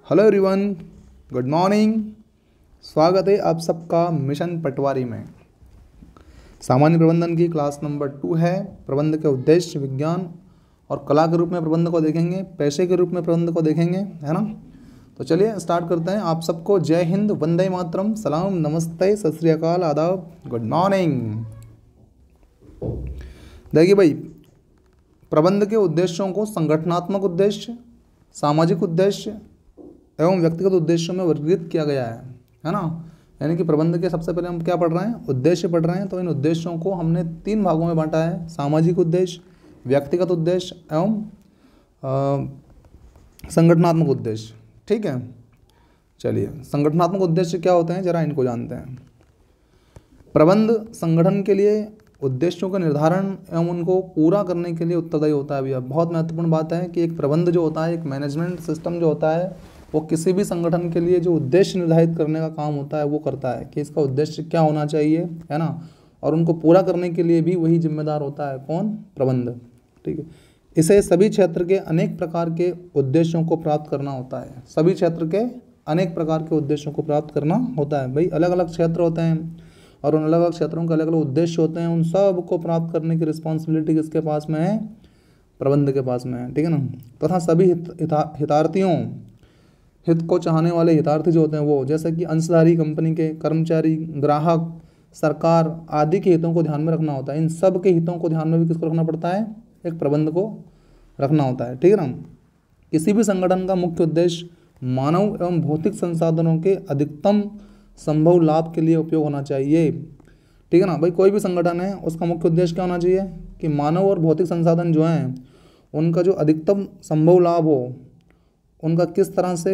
Hello everyone, good morning. स्वागत है आप सबका मिशन पटवारी में। सामान्य प्रबंधन की क्लास नंबर 2 है। प्रबंध के उद्देश्य, विज्ञान और कला के रूप में प्रबंध को देखेंगे, पैसे के रूप में प्रबंध को देखेंगे, है ना। तो चलिए स्टार्ट करते हैं। आप सबको जय हिंद, वंदे मातरम, सलाम, नमस्ते, सत श्री अकाल, आदाब, गुड मॉर्निंग। देखिए भाई, प्रबंध के उद्देश्यों को संगठनात्मक उद्देश्य, सामाजिक उद्देश्य एवं व्यक्तिगत उद्देश्यों में वर्गीकृत किया गया है ना। यानी कि प्रबंध के सबसे पहले हम क्या पढ़ रहे हैं, उद्देश्य पढ़ रहे हैं। तो इन उद्देश्यों को हमने 3 भागों में बांटा है: सामाजिक उद्देश्य, व्यक्तिगत उद्देश्य एवं संगठनात्मक उद्देश्य। ठीक है, चलिए संगठनात्मक उद्देश्य क्या होते हैं जरा इनको जानते हैं। प्रबंध संगठन के लिए उद्देश्यों का निर्धारण एवं उनको पूरा करने के लिए उत्तरदायी होता है। भैया बहुत महत्वपूर्ण बात है कि एक प्रबंध जो होता है, एक मैनेजमेंट सिस्टम जो होता है, वो किसी भी संगठन के लिए जो उद्देश्य निर्धारित करने का काम होता है वो करता है कि इसका उद्देश्य क्या होना चाहिए, है ना। और उनको पूरा करने के लिए भी वही जिम्मेदार होता है, कौन? प्रबंध। ठीक है, इसे सभी क्षेत्र के अनेक प्रकार के उद्देश्यों को प्राप्त करना होता है। सभी क्षेत्र के अनेक प्रकार के उद्देश्यों को प्राप्त करना होता है। भाई अलग अलग क्षेत्र होते हैं और उन अलग अलग क्षेत्रों के अलग अलग उद्देश्य होते हैं। उन सब को प्राप्त करने की रिस्पॉन्सिबिलिटी किसके पास में है? प्रबंध के पास में है। ठीक है ना। तथा सभी हितार्थियों, हित को चाहने वाले हितार्थी जो होते हैं वो, जैसे कि अंशधारी, कंपनी के कर्मचारी, ग्राहक, सरकार आदि के हितों को ध्यान में रखना होता है। इन सब के हितों को ध्यान में भी किसको रखना पड़ता है? एक प्रबंध को रखना होता है। ठीक है ना। किसी भी संगठन का मुख्य उद्देश्य मानव एवं भौतिक संसाधनों के अधिकतम संभव लाभ के लिए उपयोग होना चाहिए। ठीक है ना भाई, कोई भी संगठन है उसका मुख्य उद्देश्य क्या होना चाहिए कि मानव और भौतिक संसाधन जो हैं उनका जो अधिकतम संभव लाभ हो, उनका किस तरह से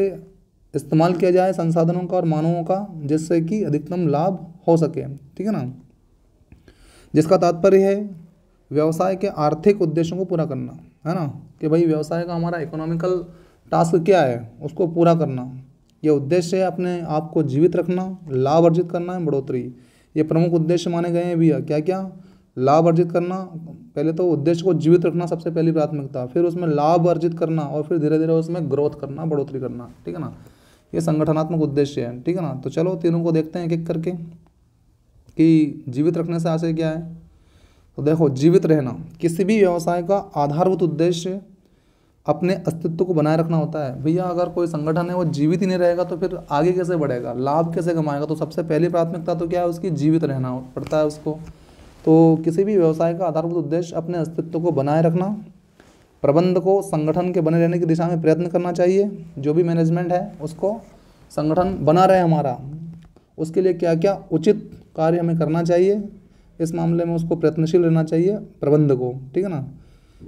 इस्तेमाल किया जाए संसाधनों का और मानवों का, जिससे कि अधिकतम लाभ हो सके। ठीक है ना। जिसका तात्पर्य है व्यवसाय के आर्थिक उद्देश्यों को पूरा करना, है ना। कि भाई व्यवसाय का हमारा इकोनॉमिकल टास्क क्या है, उसको पूरा करना। ये उद्देश्य है अपने आप को जीवित रखना, लाभ अर्जित करना है, बढ़ोतरी। ये प्रमुख उद्देश्य माने गए हैं भैया। क्या क्या? लाभ अर्जित करना, पहले तो उद्देश्य को जीवित रखना सबसे पहली प्राथमिकता, फिर उसमें लाभ अर्जित करना और फिर धीरे धीरे उसमें ग्रोथ करना, बढ़ोतरी करना। ठीक है ना। ये संगठनात्मक उद्देश्य है। ठीक है ना। तो चलो तीनों को देखते हैं एक एक करके कि जीवित रखने से आशय क्या है। तो देखो, जीवित रहना, किसी भी व्यवसाय का आधारभूत उद्देश्य अपने अस्तित्व को बनाए रखना होता है। भैया अगर कोई संगठन है वो जीवित ही नहीं रहेगा तो फिर आगे कैसे बढ़ेगा, लाभ कैसे कमाएगा? तो सबसे पहली प्राथमिकता तो क्या है उसकी? जीवित रहना पड़ता है उसको। तो किसी भी व्यवसाय का आधारभूत उद्देश्य अपने अस्तित्व को बनाए रखना। प्रबंध को संगठन के बने रहने की दिशा में प्रयत्न करना चाहिए। जो भी मैनेजमेंट है उसको संगठन बना रहे हमारा, उसके लिए क्या क्या उचित कार्य हमें करना चाहिए, इस मामले में उसको प्रयत्नशील रहना चाहिए प्रबंध को। ठीक है ना।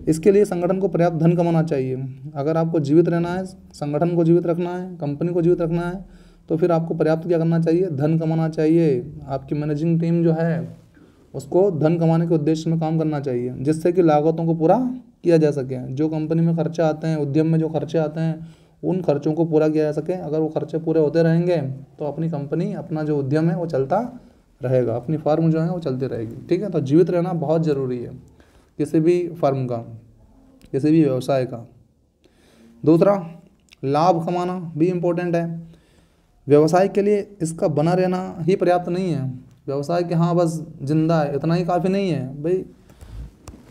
इसके लिए संगठन को पर्याप्त धन कमाना चाहिए। अगर आपको जीवित रहना है, संगठन को जीवित रखना है, कंपनी को जीवित रखना है, तो फिर आपको पर्याप्त क्या करना चाहिए? धन कमाना चाहिए। आपकी मैनेजिंग टीम जो है उसको धन कमाने के उद्देश्य में काम करना चाहिए, जिससे कि लागतों को पूरा किया जा सके। जो कंपनी में खर्चे आते हैं, उद्यम में जो खर्चे आते हैं, उन खर्चों को पूरा किया जा सके। अगर वो खर्चे पूरे होते रहेंगे तो अपनी कंपनी, अपना जो उद्यम है वो चलता रहेगा, अपनी फर्म जो है वो चलती रहेगी। ठीक है। तो जीवित रहना बहुत ज़रूरी है किसी भी फर्म का, किसी भी व्यवसाय का। दूसरा, लाभ कमाना भी इम्पोर्टेंट है। व्यवसाय के लिए इसका बना रहना ही पर्याप्त नहीं है। व्यवसाय के हाँ बस जिंदा है इतना ही काफ़ी नहीं है भाई।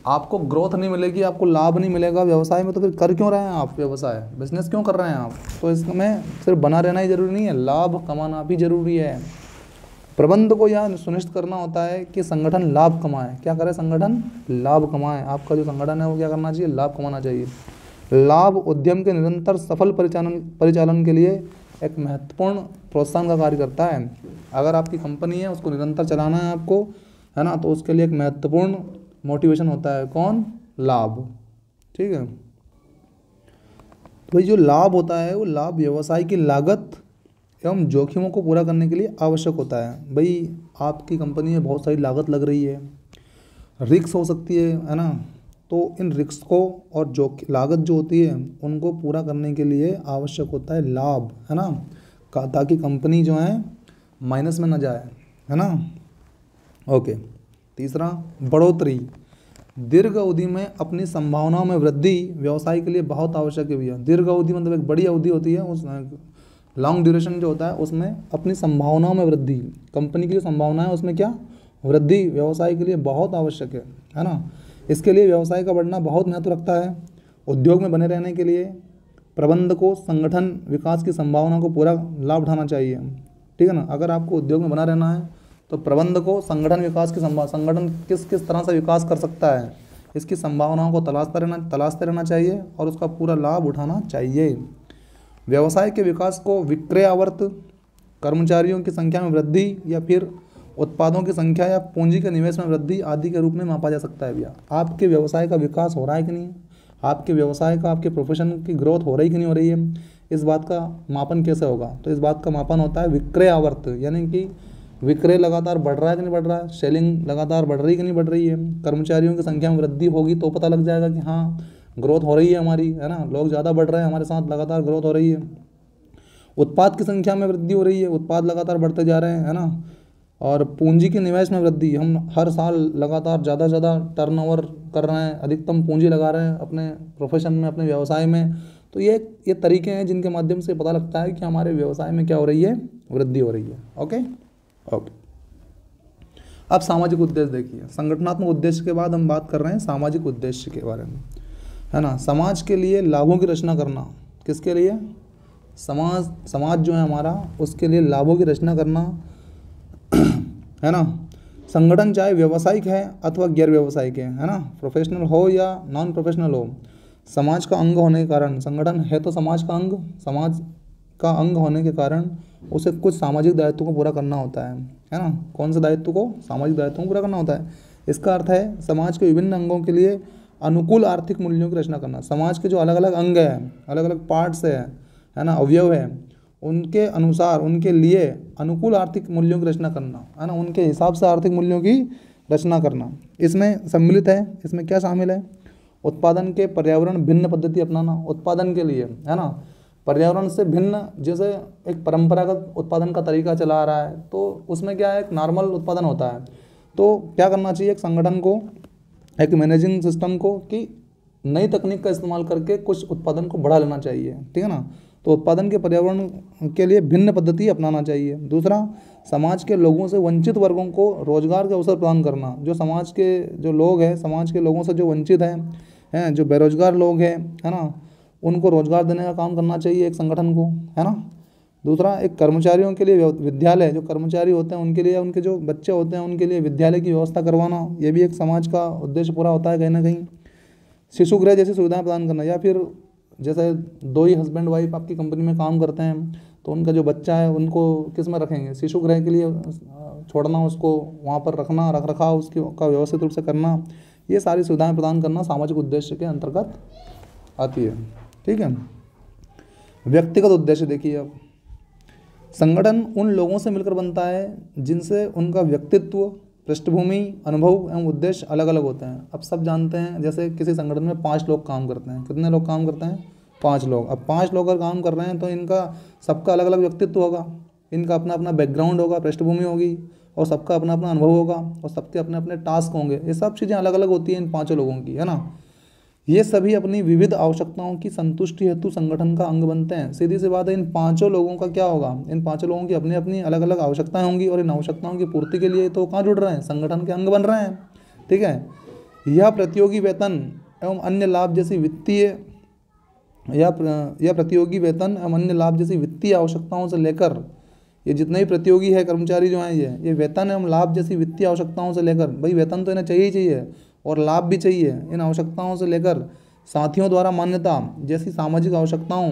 आपको ग्रोथ नहीं मिलेगी, आपको लाभ नहीं मिलेगा व्यवसाय में, तो फिर कर क्यों रहे हैं आप? व्यवसाय बिजनेस क्यों कर रहे हैं आप? तो इसमें सिर्फ बना रहना ही ज़रूरी नहीं है, लाभ कमाना भी ज़रूरी है। प्रबंध को यह सुनिश्चित करना होता है कि संगठन लाभ कमाए। क्या करे? संगठन लाभ कमाए। आपका जो संगठन है वो क्या करना चाहिए? लाभ कमाना चाहिए। लाभ उद्यम के निरंतर सफल परिचालन के लिए एक महत्वपूर्ण प्रोत्साहन का कार्य करता है। अगर आपकी कंपनी है उसको निरंतर चलाना है आपको, है ना, तो उसके लिए एक महत्वपूर्ण मोटिवेशन होता है, कौन? लाभ। ठीक है। तो भाई जो लाभ होता है वो लाभ व्यवसाय की लागत एवं जोखिमों को पूरा करने के लिए आवश्यक होता है। भाई आपकी कंपनी में बहुत सारी लागत लग रही है, रिस्क हो सकती है ना। तो इन रिस्क को और जो लागत जो होती है उनको पूरा करने के लिए आवश्यक होता है लाभ, है ना, ताकि कंपनी जो है माइनस में ना जाए, है ना। ओके। तीसरा, बढ़ोतरी। दीर्घ अवधि में अपनी संभावनाओं में वृद्धि व्यवसाय के लिए बहुत आवश्यक है भैया। दीर्घ अवधि मतलब एक बड़ी अवधि होती है, उस लॉन्ग ड्यूरेशन जो होता है उसमें अपनी संभावनाओं में वृद्धि, कंपनी की जो संभावना है उसमें क्या वृद्धि व्यवसाय के लिए बहुत आवश्यक है ना। इसके लिए व्यवसाय का बढ़ना बहुत महत्व रखता है। उद्योग में बने रहने के लिए प्रबंध को संगठन विकास की संभावना को पूरा लाभ उठाना चाहिए, ठीक है ना। अगर आपको उद्योग में बना रहना है तो प्रबंध को संगठन विकास की संगठन किस किस तरह से विकास कर सकता है इसकी संभावनाओं को तलाशते रहना चाहिए और उसका पूरा लाभ उठाना चाहिए। व्यवसाय के विकास को विक्रय आवर्त, कर्मचारियों की संख्या में वृद्धि या फिर उत्पादों की संख्या या पूंजी के निवेश में वृद्धि आदि के रूप में मापा जा सकता है भैया। आपके व्यवसाय का विकास हो रहा है कि नहीं, आपके व्यवसाय का, आपके प्रोफेशन की ग्रोथ हो रही कि नहीं हो रही है, इस बात का मापन कैसे होगा। तो इस बात का मापन होता है विक्रय आवर्त, यानी कि विक्रय लगातार बढ़ रहा है कि नहीं बढ़ रहा है, सेलिंग लगातार बढ़ रही है कि नहीं बढ़ रही है। कर्मचारियों की संख्या में वृद्धि होगी तो पता लग जाएगा कि हाँ ग्रोथ हो रही है हमारी, है ना, लोग ज़्यादा बढ़ रहे हैं हमारे साथ, लगातार ग्रोथ हो रही है। उत्पाद की संख्या में वृद्धि हो रही है, उत्पाद लगातार बढ़ते जा रहे हैं, है ना। और पूंजी के निवेश में वृद्धि, हम हर साल लगातार ज़्यादा ज़्यादा टर्नओवर कर रहे हैं, अधिकतम पूंजी लगा रहे हैं अपने प्रोफेशन में, अपने व्यवसाय में। तो ये तरीके हैं जिनके माध्यम से पता लगता है कि हमारे व्यवसाय में क्या हो रही है, वृद्धि हो रही है। ओके। अब सामाजिक उद्देश्य देखिए। संगठनात्मक उद्देश्य के बाद हम बात कर रहे हैं सामाजिक उद्देश्य के बारे में, है ना। समाज के लिए लाभों की रचना करना, किसके लिए, समाज जो है हमारा उसके लिए लाभों की रचना करना, है ना। संगठन चाहे व्यावसायिक है अथवा गैर व्यावसायिक है ना, प्रोफेशनल हो या नॉन प्रोफेशनल हो, समाज का अंग होने के कारण, संगठन है तो समाज का अंग होने के कारण उसे कुछ सामाजिक दायित्वों को पूरा करना होता है ना। कौन से दायित्व को, सामाजिक दायित्वों को पूरा करना होता है। इसका अर्थ है समाज के विभिन्न अंगों के लिए अनुकूल आर्थिक मूल्यों की रचना करना। समाज के जो अलग अलग अंग हैं, अलग अलग पार्ट्स है ना, अवयव है, उनके अनुसार उनके लिए अनुकूल आर्थिक मूल्यों की रचना करना, है ना, उनके हिसाब से आर्थिक मूल्यों की रचना करना इसमें सम्मिलित है। इसमें क्या शामिल है, उत्पादन के पर्यावरण भिन्न पद्धति अपनाना, उत्पादन के लिए, है ना, पर्यावरण से भिन्न, जैसे एक परंपरागत उत्पादन का तरीका चला आ रहा है तो उसमें क्या है, एक नॉर्मल उत्पादन होता है। तो क्या करना चाहिए एक संगठन को, एक मैनेजिंग सिस्टम को, कि नई तकनीक का इस्तेमाल करके कुछ उत्पादन को बढ़ा लेना चाहिए, ठीक है ना। तो उत्पादन के पर्यावरण के लिए भिन्न पद्धति अपनाना चाहिए। दूसरा, समाज के लोगों से वंचित वर्गों को रोजगार के अवसर प्रदान करना। जो समाज के जो लोग हैं, समाज के लोगों से जो वंचित हैं, जो बेरोजगार लोग हैं, है ना, उनको रोजगार देने का काम करना चाहिए एक संगठन को, है ना। दूसरा, एक कर्मचारियों के लिए विद्यालय, जो कर्मचारी होते हैं उनके लिए, उनके जो बच्चे होते हैं उनके लिए विद्यालय की व्यवस्था करवाना, ये भी एक समाज का उद्देश्य पूरा होता है कहीं ना कहीं। शिशु गृह जैसी सुविधाएं प्रदान करना, या फिर जैसे दो ही हस्बैंड वाइफ आपकी कंपनी में काम करते हैं तो उनका जो बच्चा है उनको किस में रखेंगे, शिशु गृह के लिए छोड़ना, उसको वहाँ पर रखना, रख रखाव उसकी का व्यवस्थित रूप से करना, ये सारी सुविधाएं प्रदान करना सामाजिक उद्देश्य के अंतर्गत आती है, ठीक है। व्यक्तिगत उद्देश्य देखिए। अब संगठन उन लोगों से मिलकर बनता है जिनसे उनका व्यक्तित्व, पृष्ठभूमि, अनुभव एवं उद्देश्य अलग अलग होते हैं। अब सब जानते हैं, जैसे किसी संगठन में 5 लोग काम करते हैं, कितने लोग काम करते हैं, 5 लोग। अब 5 लोग अगर काम कर रहे हैं तो इनका सबका अलग अलग व्यक्तित्व होगा, इनका अपना अपना बैकग्राउंड होगा, पृष्ठभूमि होगी, और सबका अपना अपना अनुभव होगा, और सबके अपने अपने टास्क होंगे। ये सब चीज़ें अलग अलग होती हैं इन 5 लोगों की, है ना। ये सभी अपनी विविध आवश्यकताओं की संतुष्टि हेतु संगठन का अंग बनते हैं। सीधी सी बात है, इन 5 लोगों का क्या होगा, इन 5 लोगों की अपनी अपनी अलग अलग आवश्यकताएं होंगी, और इन आवश्यकताओं की पूर्ति के लिए तो कहाँ जुड़ रहे हैं, संगठन के अंग बन रहे हैं, ठीक है। यह प्रतियोगी वेतन एवं अन्य लाभ जैसी वित्तीय आवश्यकताओं से लेकर, ये जितने भी प्रतियोगी है कर्मचारी जो हैं, ये वेतन एवं लाभ जैसी वित्तीय आवश्यकताओं से लेकर, भाई वेतन तो इन्हें चाहिए ही चाहिए और लाभ भी चाहिए, इन आवश्यकताओं से लेकर साथियों द्वारा मान्यता जैसी सामाजिक आवश्यकताओं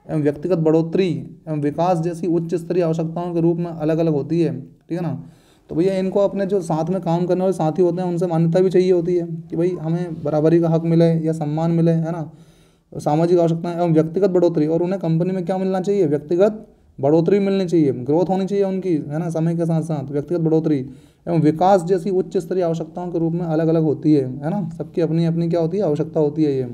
एवं व्यक्तिगत बढ़ोतरी एवं विकास जैसी उच्च स्तरीय आवश्यकताओं के रूप में अलग अलग होती है, ठीक है ना। तो भैया इनको अपने जो साथ में काम करने वाले साथी होते हैं उनसे मान्यता भी चाहिए होती है कि भाई हमें बराबरी का हक मिले या सम्मान मिले, है ना। सामाजिक आवश्यकताएं एवं व्यक्तिगत बढ़ोतरी, और उन्हें कंपनी में क्या मिलना चाहिए, व्यक्तिगत बढ़ोतरी मिलनी चाहिए, ग्रोथ होनी चाहिए उनकी, है ना, समय के साथ साथ व्यक्तिगत बढ़ोतरी एवं विकास जैसी उच्च स्तरीय आवश्यकताओं के रूप में अलग अलग होती है ना। सबकी अपनी अपनी क्या होती है, आवश्यकता होती है ये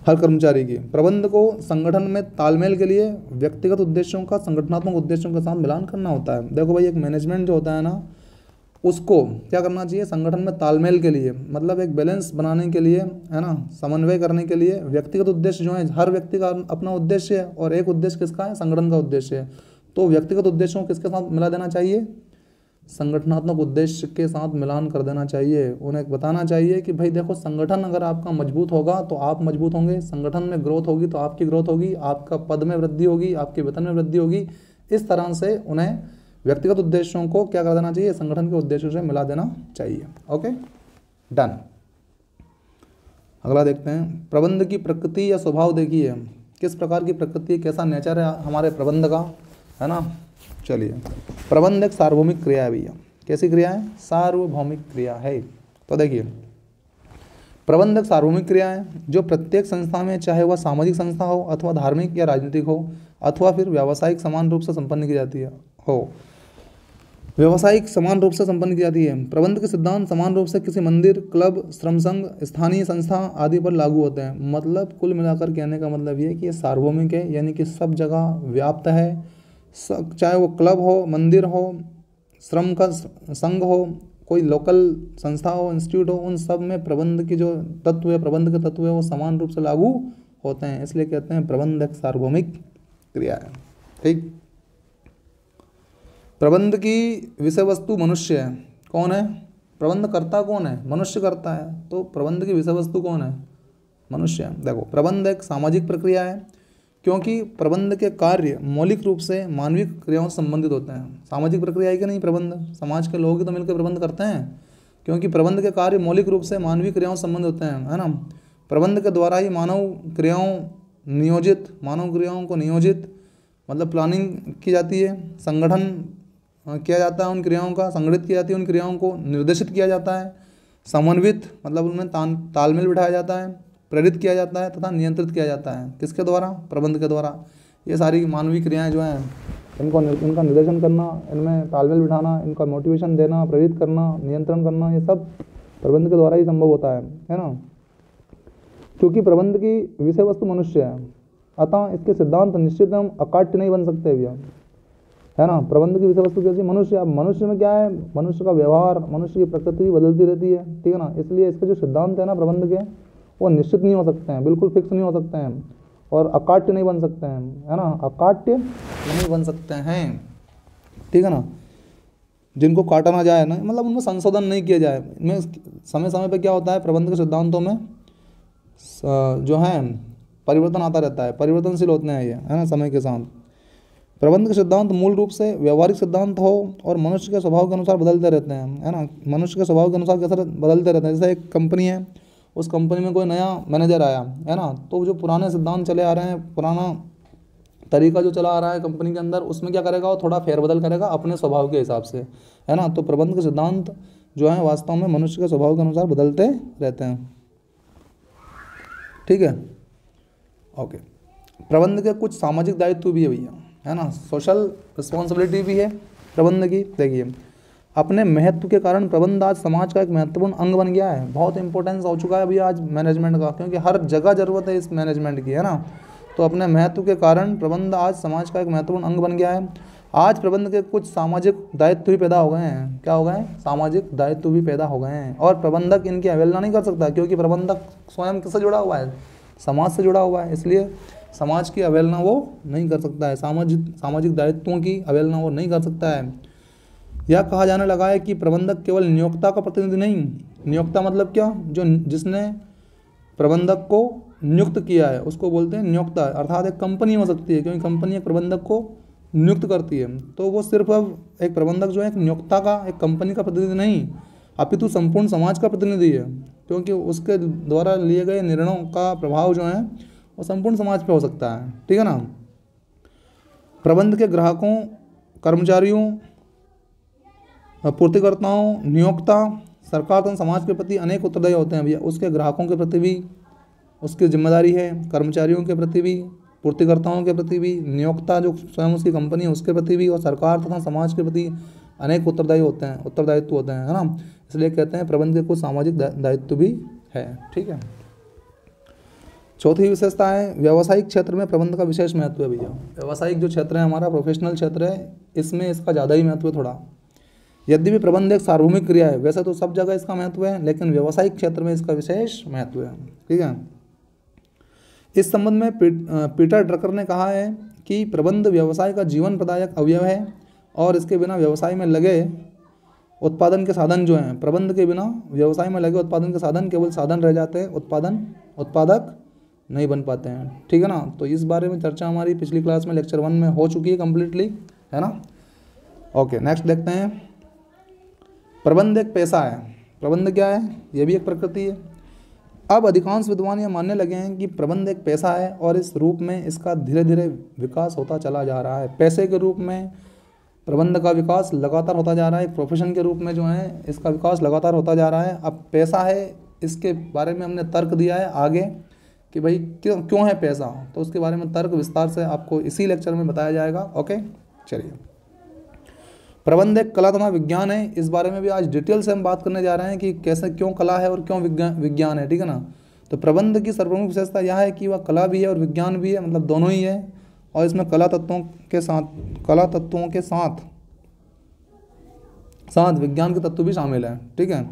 हर कर्मचारी की। प्रबंध को संगठन में तालमेल के लिए व्यक्तिगत उद्देश्यों का संगठनात्मक उद्देश्यों के साथ मिलान करना होता है। देखो भाई, एक मैनेजमेंट जो होता है ना, उसको क्या करना चाहिए, संगठन में तालमेल के लिए, मतलब एक बैलेंस बनाने के लिए, है ना, समन्वय करने के लिए व्यक्तिगत उद्देश्य जो है, हर व्यक्ति का अपना उद्देश्य है और एक उद्देश्य किसका है, संगठन का उद्देश्य है। तो व्यक्तिगत उद्देश्यों को किसके साथ मिला देना चाहिए, संगठनात्मक उद्देश्य के साथ मिलान कर देना चाहिए। उन्हें बताना चाहिए कि भाई देखो, संगठन अगर आपका मजबूत होगा तो आप मजबूत होंगे, संगठन में ग्रोथ होगी तो आपकी ग्रोथ होगी, आपका पद में वृद्धि होगी, आपके वेतन में वृद्धि होगी। इस तरह से उन्हें व्यक्तिगत उद्देश्यों को क्या कर देना चाहिए, संगठन के उद्देश्यों से मिला देना चाहिए। Okay, done. अगला देखते हैं, प्रबंध की प्रकृति या स्वभाव देखिए, किस प्रकार की प्रकृति, कैसा नेचर है हमारे प्रबंध का, है ना। चलिए, प्रबंध एक सार्वभौमिक क्रिया है भैया। कैसी क्रिया है, सार्वभौमिक क्रिया है। तो देखिए, प्रबंध एक सार्वभौमिक क्रिया है जो प्रत्येक संस्था में, चाहे वह सामाजिक संस्था हो अथवा धार्मिक या राजनीतिक हो अथवा फिर व्यावसायिक, समान रूप से संपन्न की जाती है व्यावसायिक समान रूप से संपन्न की जाती है। प्रबंध के सिद्धांत समान रूप से किसी मंदिर, क्लब, श्रम संघ, स्थानीय संस्था आदि पर लागू होते हैं। मतलब कुल मिलाकर कहने का मतलब ये है कि ये सार्वभौमिक है, यानी कि सब जगह व्याप्त है। चाहे वो क्लब हो, मंदिर हो, श्रम का संघ हो, कोई लोकल संस्था हो, इंस्टीट्यूट हो, उन सब में प्रबंध की जो तत्व है, प्रबंध के तत्व है, वो समान रूप से लागू होते हैं। इसलिए कहते हैं प्रबंध एक सार्वभौमिक क्रिया है। ठीक, प्रबंध की विषय वस्तु मनुष्य है। कौन है, प्रबंध करता कौन है, मनुष्य करता है। तो प्रबंध की विषय वस्तु कौन है, मनुष्य है। देखो, प्रबंध एक सामाजिक प्रक्रिया है क्योंकि प्रबंध के कार्य मौलिक रूप से मानवीय क्रियाओं से संबंधित होते हैं। सामाजिक प्रक्रिया है कि नहीं, प्रबंध समाज के लोग ही तो मिलकर प्रबंध करते हैं, क्योंकि प्रबंध के कार्य मौलिक रूप से मानवीय क्रियाओं से संबंधित होते हैं, है ना। प्रबंध के द्वारा ही मानव क्रियाओं को नियोजित मतलब प्लानिंग की जाती है, संगठन किया जाता है, उन क्रियाओं का संगठित किया जाती है, उन क्रियाओं को निर्देशित किया जाता है, समन्वित मतलब उनमें तालमेल बिठाया जाता है, प्रेरित किया जाता है तथा नियंत्रित किया जाता है। किसके द्वारा, प्रबंध के द्वारा। ये सारी मानवीय क्रियाएं जो हैं, इनका निर्देशन करना, इनमें तालमेल बिठाना, इनका मोटिवेशन देना, प्रेरित करना, नियंत्रण करना, ये सब प्रबंध के द्वारा ही संभव होता है ना। क्योंकि प्रबंध की विषय वस्तु मनुष्य है, अतः इसके सिद्धांत निश्चित एवं अकाट्य नहीं बन सकते भैया, है ना। प्रबंध की विषय वस्तु कैसी, मनुष्य। अब मनुष्य में क्या है, मनुष्य का व्यवहार, मनुष्य की प्रकृति भी बदलती रहती है, ठीक है ना। इसलिए इसके जो सिद्धांत है ना प्रबंध के, वो निश्चित नहीं हो सकते हैं, बिल्कुल फिक्स नहीं हो सकते हैं, और अकाट्य नहीं बन सकते हैं, है ना। अकाट्य नहीं बन सकते हैं, ठीक है ना। जिनको काटा ना जाए ना, मतलब उनमें संशोधन नहीं किया जाए। इनमें समय समय पर क्या होता है, प्रबंध के सिद्धांतों में जो है परिवर्तन आता रहता है, परिवर्तनशील होते हैं ये, है ना, समय के साथ। प्रबंध के सिद्धांत मूल रूप से व्यवहारिक सिद्धांत हो और मनुष्य के स्वभाव के अनुसार बदलते रहते हैं, है ना। मनुष्य के स्वभाव के अनुसार कैसे बदलते रहते हैं। जैसे एक कंपनी है, उस कंपनी में कोई नया मैनेजर आया, है ना, तो जो पुराने सिद्धांत चले आ रहे हैं, पुराना तरीका जो चला आ रहा है कंपनी के अंदर, उसमें क्या करेगा, वो थोड़ा फेरबदल करेगा अपने स्वभाव के हिसाब से, है ना। तो प्रबंध के सिद्धांत जो है वास्तव में मनुष्य के स्वभाव के अनुसार बदलते रहते हैं, ठीक है। ओके, प्रबंध के कुछ सामाजिक दायित्व भी है भैया, है ना, सोशल रिस्पॉन्सिबिलिटी भी है प्रबंध की। देखिए, अपने महत्व के कारण प्रबंध आज समाज का एक महत्वपूर्ण अंग बन गया है। बहुत इंपॉर्टेंस हो चुका है अभी आज मैनेजमेंट का, क्योंकि हर जगह ज़रूरत है इस मैनेजमेंट की, है ना। तो अपने महत्व के कारण प्रबंध आज समाज का एक महत्वपूर्ण अंग बन गया है। आज प्रबंध के कुछ सामाजिक दायित्व भी पैदा हो गए हैं। क्या हो गए हैं, सामाजिक दायित्व भी पैदा हो गए हैं, और प्रबंधक इनकी अवहेलना नहीं कर सकता, क्योंकि प्रबंधक स्वयं किससे जुड़ा हुआ है, समाज से जुड़ा हुआ है। इसलिए समाज की अवहेलना वो नहीं कर सकता है, सामाजिक दायित्वों की अवहेलना वो नहीं कर सकता है। यह कहा जाने लगा है कि प्रबंधक केवल नियोक्ता का प्रतिनिधि नहीं, नियोक्ता मतलब क्या, जो जिसने प्रबंधक को नियुक्त किया है उसको बोलते हैं नियोक्ता। अर्थात एक कंपनी हो सकती है, क्योंकि कंपनी एक प्रबंधक को नियुक्त करती है, तो वो सिर्फ अब एक प्रबंधक जो है एक नियोक्ता का, एक कंपनी का प्रतिनिधि नहीं, अपितु संपूर्ण समाज का प्रतिनिधि है, क्योंकि उसके द्वारा लिए गए निर्णयों का प्रभाव जो है वो संपूर्ण समाज पे हो सकता है, ठीक है ना। प्रबंध के ग्राहकों, कर्मचारियों, पूर्तिकर्ताओं, नियोक्ता, सरकार तथा समाज के प्रति अनेक उत्तरदायी होते हैं भैया। उसके ग्राहकों के प्रति भी उसकी जिम्मेदारी है, कर्मचारियों के प्रति भी, पूर्तिकर्ताओं के प्रति भी, नियोक्ता जो स्वयं उसकी कंपनी है उसके प्रति भी, और सरकार तथा समाज के प्रति अनेक उत्तरदायित्व होते हैं, है ना। इसलिए कहते हैं प्रबंध के कुछ सामाजिक दायित्व भी है, ठीक है। चौथी विशेषता है, व्यावसायिक क्षेत्र में प्रबंध का विशेष महत्व है भैया। व्यावसायिक जो क्षेत्र है हमारा, प्रोफेशनल क्षेत्र है, इसमें इसका ज़्यादा ही महत्व है थोड़ा। यद्यपि प्रबंध एक सार्वभौमिक क्रिया है, वैसे तो सब जगह इसका महत्व है, लेकिन व्यावसायिक क्षेत्र में इसका विशेष महत्व है। ठीक है। इस संबंध में पीटर ड्रकर ने कहा है कि प्रबंध व्यवसाय का जीवन प्रदायक अवयव है और इसके बिना व्यवसाय में लगे उत्पादन के साधन जो हैं, प्रबंध के बिना व्यवसाय में लगे उत्पादन के साधन केवल साधन रह जाते हैं, उत्पादक नहीं बन पाते हैं। ठीक है ना। तो इस बारे में चर्चा हमारी पिछली क्लास में लेक्चर 1 में हो चुकी है कम्प्लीटली, है ना। ओके, नेक्स्ट देखते हैं। प्रबंध एक पैसा है। प्रबंध क्या है? ये भी एक प्रकृति है। अब अधिकांश विद्वान ये मानने लगे हैं कि प्रबंध एक पैसा है और इस रूप में इसका धीरे धीरे विकास होता चला जा रहा है। पैसे के रूप में प्रबंध का विकास लगातार होता जा रहा है, एक प्रोफेशन के रूप में जो है इसका विकास लगातार होता जा रहा है। अब पैसा है, इसके बारे में हमने तर्क दिया है आगे कि भाई क्यों है पैसा, तो उसके बारे में तर्क विस्तार से आपको इसी लेक्चर में बताया जाएगा। ओके, चलिए। प्रबंध एक कला तथा विज्ञान है। इस बारे में भी आज डिटेल से हम बात करने जा रहे हैं कि कैसे, क्यों कला है और क्यों विज्ञान है। ठीक है ना। तो प्रबंध की सर्वप्रमुख विशेषता यह है कि वह कला भी है और विज्ञान भी है, मतलब दोनों ही है, और इसमें कला तत्वों के साथ विज्ञान के तत्व भी शामिल है। ठीक है।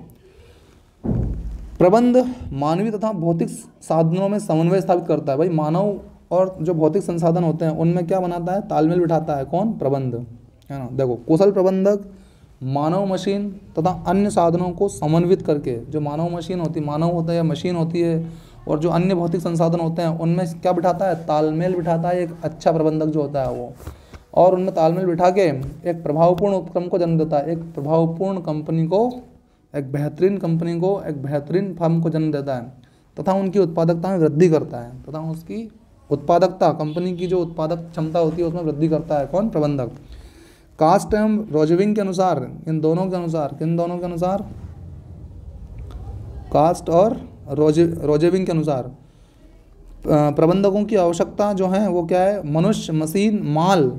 प्रबंध मानवीय तथा भौतिक साधनों में समन्वय स्थापित करता है। भाई मानव और जो भौतिक संसाधन होते हैं उनमें क्या बनाता है? तालमेल बिठाता है। कौन? प्रबंध, है ना। देखो, कुशल प्रबंधक मानव, मशीन तथा अन्य साधनों को समन्वित करके, जो मानव मशीन होती, मानव होता है या मशीन होती है, और जो अन्य भौतिक संसाधन होते हैं उनमें क्या बिठाता है? तालमेल बिठाता है। एक अच्छा प्रबंधक जो होता है वो, और उनमें तालमेल बिठा के एक प्रभावपूर्ण उपक्रम को जन्म देता है, एक प्रभावपूर्ण कंपनी को, एक बेहतरीन कंपनी को, एक बेहतरीन फर्म को जन्म देता है, तथा उनकी उत्पादकता में वृद्धि करता है, तथा उसकी उत्पादकता, कंपनी की जो उत्पादक क्षमता होती है उसमें वृद्धि करता है। कौन? प्रबंधक। कास्ट एवं रोजेविंग के अनुसार, इन दोनों के अनुसार, किन दोनों के अनुसार? कास्ट और रोजेविंग के अनुसार प्रबंधकों की आवश्यकता जो है वो क्या है? मनुष्य, मशीन, माल,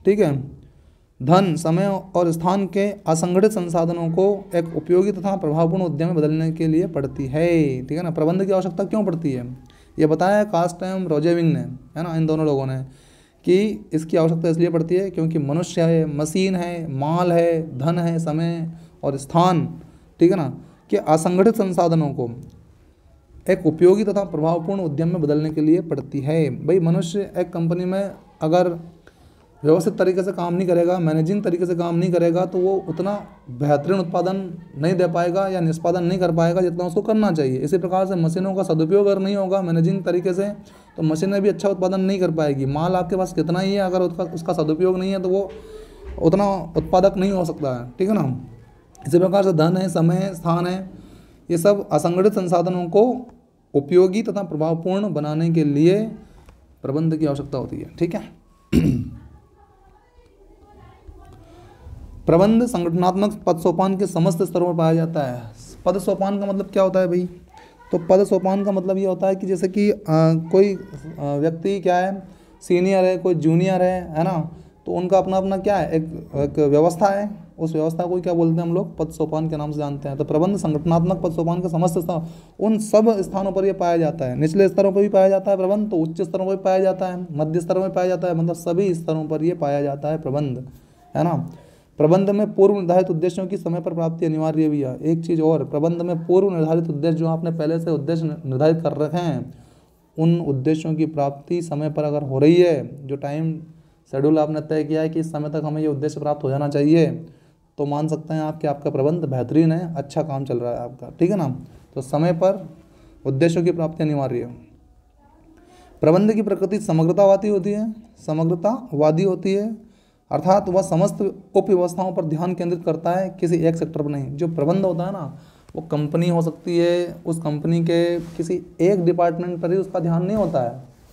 ठीक है, धन, समय और स्थान के असंगठित संसाधनों को एक उपयोगी तथा प्रभावपूर्ण उद्यम में बदलने के लिए पड़ती है। ठीक है ना। प्रबंध की आवश्यकता क्यों पड़ती है ये बताया कास्ट एवं रोजेविंग ने, है ना, इन दोनों लोगों ने, कि इसकी आवश्यकता इसलिए पड़ती है क्योंकि मनुष्य है, मशीन है, माल है, धन है, समय और स्थान, ठीक है ना, कि असंगठित संसाधनों को एक उपयोगी तथा प्रभावपूर्ण उद्यम में बदलने के लिए पड़ती है। भाई मनुष्य एक कंपनी में अगर व्यवस्थित तरीके से काम नहीं करेगा, मैनेजिंग तरीके से काम नहीं करेगा, तो वो उतना बेहतरीन उत्पादन नहीं दे पाएगा या निष्पादन नहीं कर पाएगा जितना उसको करना चाहिए। इसी प्रकार से मशीनों का सदुपयोग अगर नहीं होगा मैनेजिंग तरीके से, तो मशीनें भी अच्छा उत्पादन नहीं कर पाएगी। माल आपके पास कितना ही है, अगर उसका सदुपयोग नहीं है तो वो उतना उत्पादक नहीं हो सकता है। ठीक है ना। इसी प्रकार से धन है, समय है, स्थान है, ये सब असंगठित संसाधनों को उपयोगी तथा प्रभावपूर्ण बनाने के लिए प्रबंध की आवश्यकता होती है। ठीक है। प्रबंध संगठनात्मक पद सोपान के समस्त स्तरों पर पाया जाता है। पद सोपान का मतलब क्या होता है भाई? तो पद सोपान का मतलब ये होता है कि जैसे कि कोई व्यक्ति क्या है, सीनियर है, कोई जूनियर है ना, तो उनका अपना अपना क्या है, एक व्यवस्था है। उस व्यवस्था को क्या बोलते हैं हम लोग? पद सोपान के नाम से जानते हैं। तो प्रबंध संगठनात्मक पद सोपान के समस्त स्थान, उन सब स्थानों पर ये पाया जाता है। निचले स्तरों पर भी पाया जाता है प्रबंध, तो उच्च स्तरों पर भी पाया जाता है, मध्य स्तरों में पाया जाता है, मतलब सभी स्तरों पर ये पाया जाता है प्रबंध, है ना। प्रबंध में पूर्व निर्धारित उद्देश्यों की समय पर प्राप्ति अनिवार्य भी है। एक चीज़ और, प्रबंध में पूर्व निर्धारित उद्देश्य, जो आपने पहले से उद्देश्य निर्धारित कर रखे हैं, उन उद्देश्यों की प्राप्ति समय पर अगर हो रही है, जो टाइम शेड्यूल आपने तय किया है कि इस समय तक हमें ये उद्देश्य प्राप्त हो जाना चाहिए, तो मान सकते हैं आप कि आपका प्रबंध बेहतरीन है, अच्छा काम चल रहा है आपका। ठीक है ना। तो समय पर उद्देश्यों की प्राप्ति अनिवार्य है। प्रबंध की प्रकृति समग्रतावादी होती है, अर्थात वह समस्त उपव्यवस्थाओं पर ध्यान केंद्रित करता है, किसी एक सेक्टर पर नहीं। जो प्रबंध होता है ना, वो कंपनी हो सकती है, उस कंपनी के किसी एक डिपार्टमेंट पर ही उसका ध्यान नहीं होता है,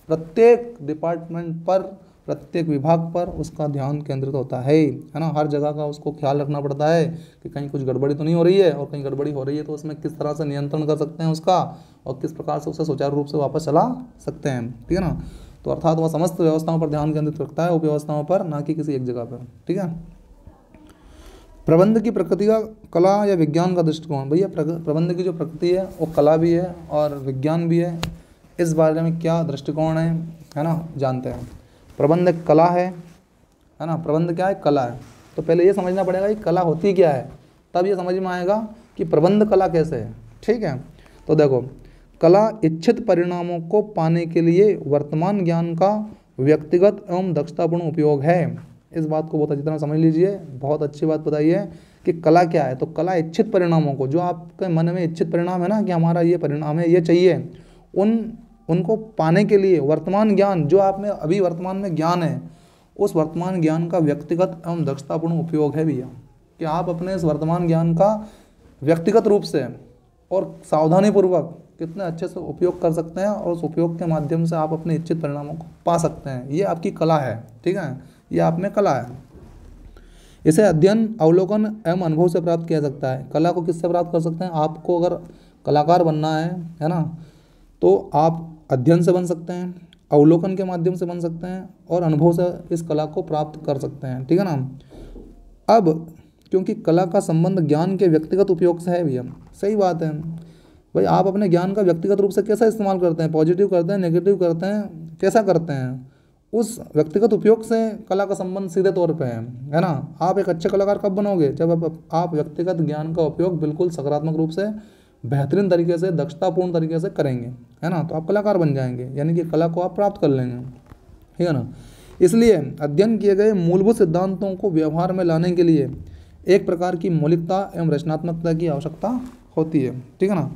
प्रत्येक डिपार्टमेंट पर, प्रत्येक विभाग पर उसका ध्यान केंद्रित होता है ना। हर जगह का उसको ख्याल रखना पड़ता है कि कहीं कुछ गड़बड़ी तो नहीं हो रही है, और कहीं गड़बड़ी हो रही है तो उसमें किस तरह से नियंत्रण कर सकते हैं उसका, और किस प्रकार से उसे सुचारू रूप से वापस चला सकते हैं। ठीक है ना। तो अर्थात वह समस्त व्यवस्थाओं पर ध्यान केंद्रित रखता है, उपव्यवस्थाओं पर, ना कि किसी एक जगह पर। ठीक है। प्रबंध की प्रकृति का कला या विज्ञान का दृष्टिकोण। भैया प्रबंध की जो प्रकृति है वो कला भी है और विज्ञान भी है। इस बारे में क्या दृष्टिकोण है ना, जानते हैं। प्रबंध एक कला है ना। प्रबंध क्या है? कला है। तो पहले ये समझना पड़ेगा कि कला होती क्या है, तब ये समझ में आएगा कि प्रबंध कला कैसे है। ठीक है, तो देखो, कला इच्छित परिणामों को पाने के लिए वर्तमान ज्ञान का व्यक्तिगत एवं दक्षतापूर्ण उपयोग है। इस बात को बहुत अच्छी तरह समझ लीजिए, बहुत अच्छी बात बताई है कि कला क्या है। तो कला इच्छित परिणामों को, जो आपके मन में इच्छित परिणाम है ना कि हमारा ये परिणाम है, ये चाहिए, उनको पाने के लिए वर्तमान ज्ञान, जो आप में अभी वर्तमान में ज्ञान है, उस वर्तमान ज्ञान का व्यक्तिगत एवं दक्षतापूर्ण उपयोग है भैया, कि आप अपने इस वर्तमान ज्ञान का व्यक्तिगत रूप से और सावधानीपूर्वक कितने अच्छे से उपयोग कर सकते हैं, और उस उपयोग के माध्यम से आप अपने इच्छित परिणामों को पा सकते हैं। ये आपकी कला है। ठीक है, ये आप में कला है। इसे अध्ययन, अवलोकन एवं अनुभव से प्राप्त किया सकता है। कला को किससे प्राप्त कर सकते हैं? आपको अगर कलाकार बनना है ना, तो आप अध्ययन से बन सकते हैं, अवलोकन के माध्यम से बन सकते हैं, और अनुभव से इस कला को प्राप्त कर सकते हैं। ठीक है ना। अब क्योंकि कला का संबंध ज्ञान के व्यक्तिगत उपयोग से है भैया, सही बात है भाई, आप अपने ज्ञान का व्यक्तिगत रूप से कैसा इस्तेमाल करते हैं, पॉजिटिव करते हैं, नेगेटिव करते हैं, कैसा करते हैं, उस व्यक्तिगत उपयोग से कला का संबंध सीधे तौर पे है ना। आप एक अच्छे कलाकार कब बनोगे? जब आप व्यक्तिगत ज्ञान का उपयोग बिल्कुल सकारात्मक रूप से, बेहतरीन तरीके से, दक्षतापूर्ण तरीके से करेंगे, है ना, तो आप कलाकार बन जाएंगे, यानी कि कला को आप प्राप्त कर लेंगे। ठीक है ना। इसलिए अध्ययन किए गए मूलभूत सिद्धांतों को व्यवहार में लाने के लिए एक प्रकार की मौलिकता एवं रचनात्मकता की आवश्यकता होती है। ठीक है ना।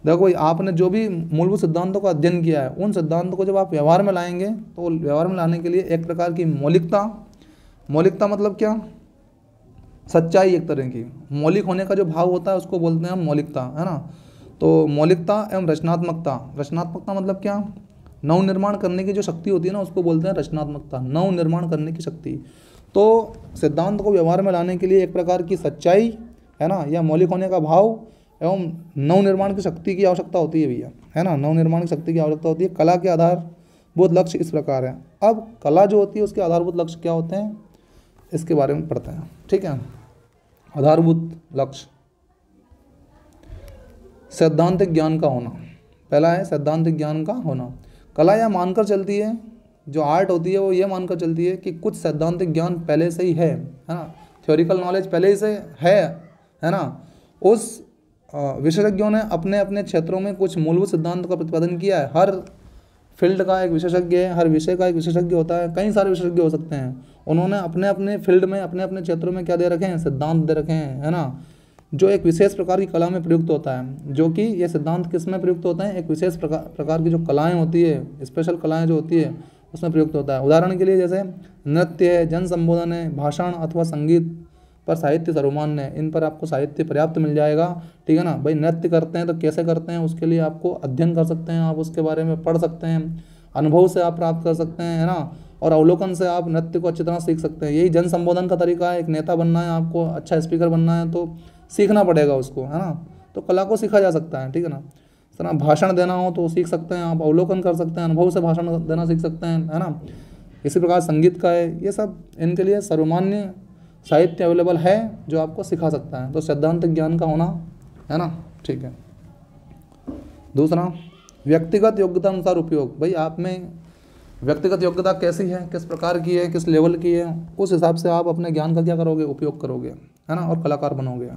देखो भाई, आपने जो भी मूलभूत सिद्धांतों का अध्ययन किया है, उन सिद्धांतों को जब आप व्यवहार में लाएंगे, तो व्यवहार में लाने के लिए एक प्रकार की मौलिकता मतलब क्या? सच्चाई, एक तरह की मौलिक होने का जो भाव होता है उसको बोलते हैं हम मौलिकता, है ना। तो मौलिकता एवं रचनात्मकता मतलब क्या? नवनिर्माण करने की जो शक्ति होती है ना, उसको बोलते हैं रचनात्मकता, नवनिर्माण करने की शक्ति। तो सिद्धांत को व्यवहार में लाने के लिए एक प्रकार की सच्चाई, है ना, या मौलिक होने का भाव एवं नवनिर्माण की शक्ति की आवश्यकता होती है भैया, है ना। नवनिर्माण की शक्ति की आवश्यकता होती है। कला के आधारभूत लक्ष्य इस प्रकार है। अब कला जो होती है उसके आधारभूत लक्ष्य क्या होते हैं, इसके बारे में पढ़ते हैं। ठीक है। आधारभूत लक्ष्य, सैद्धांतिक ज्ञान का होना। पहला है सैद्धांतिक ज्ञान का होना। कला यह मानकर चलती है, जो आर्ट होती है वो ये मानकर चलती है कि कुछ सैद्धांतिक ज्ञान पहले से ही है ना, थ्योरिकल नॉलेज पहले ही से है ना। उस विशेषज्ञों ने अपने अपने क्षेत्रों में कुछ मूलभूत सिद्धांतों का प्रतिपादन किया है। हर फील्ड का एक विशेषज्ञ है, हर विषय का एक विशेषज्ञ होता है, कई सारे विशेषज्ञ हो सकते हैं। उन्होंने अपने अपने फील्ड में, अपने अपने क्षेत्रों में क्या दे रखे हैं? सिद्धांत दे रखे हैं, है ना, जो एक विशेष प्रकार की कला में प्रयुक्त होता है। जो कि ये सिद्धांत किस में प्रयुक्त होते हैं? एक विशेष प्रकार की जो कलाएँ होती है, स्पेशल कलाएँ जो होती है, उसमें प्रयुक्त होता है। उदाहरण के लिए जैसे नृत्य है, जन संबोधन है, भाषण अथवा संगीत पर साहित्य सर्वमान्य है। इन पर आपको साहित्य पर्याप्त मिल जाएगा। ठीक है ना भाई। नृत्य करते हैं तो कैसे करते हैं, उसके लिए आपको अध्ययन कर सकते हैं, आप उसके बारे में पढ़ सकते हैं, अनुभव से आप प्राप्त कर सकते हैं, है ना, और अवलोकन से आप नृत्य को अच्छी तरह सीख सकते हैं। यही जन संबोधन का तरीका है। एक नेता बनना है आपको, अच्छा स्पीकर बनना है, तो सीखना पड़ेगा उसको, है ना। तो कला को सीखा जा सकता है। ठीक है ना। इस तरह भाषण देना हो तो सीख सकते हैं आप, अवलोकन कर सकते हैं, अनुभव से भाषण देना सीख सकते हैं, है ना। इसी प्रकार संगीत का है। ये सब इनके लिए सर्वमान्य साहित्य अवेलेबल है जो आपको सिखा सकता है। तो सैद्धांतिक ज्ञान का होना, है ना। ठीक है। दूसरा, व्यक्तिगत योग्यता अनुसार उपयोग। भाई आप में व्यक्तिगत योग्यता कैसी है, किस प्रकार की है, किस लेवल की है, उस हिसाब से आप अपने ज्ञान का क्या करोगे? उपयोग करोगे, है ना, और कलाकार बनोगे।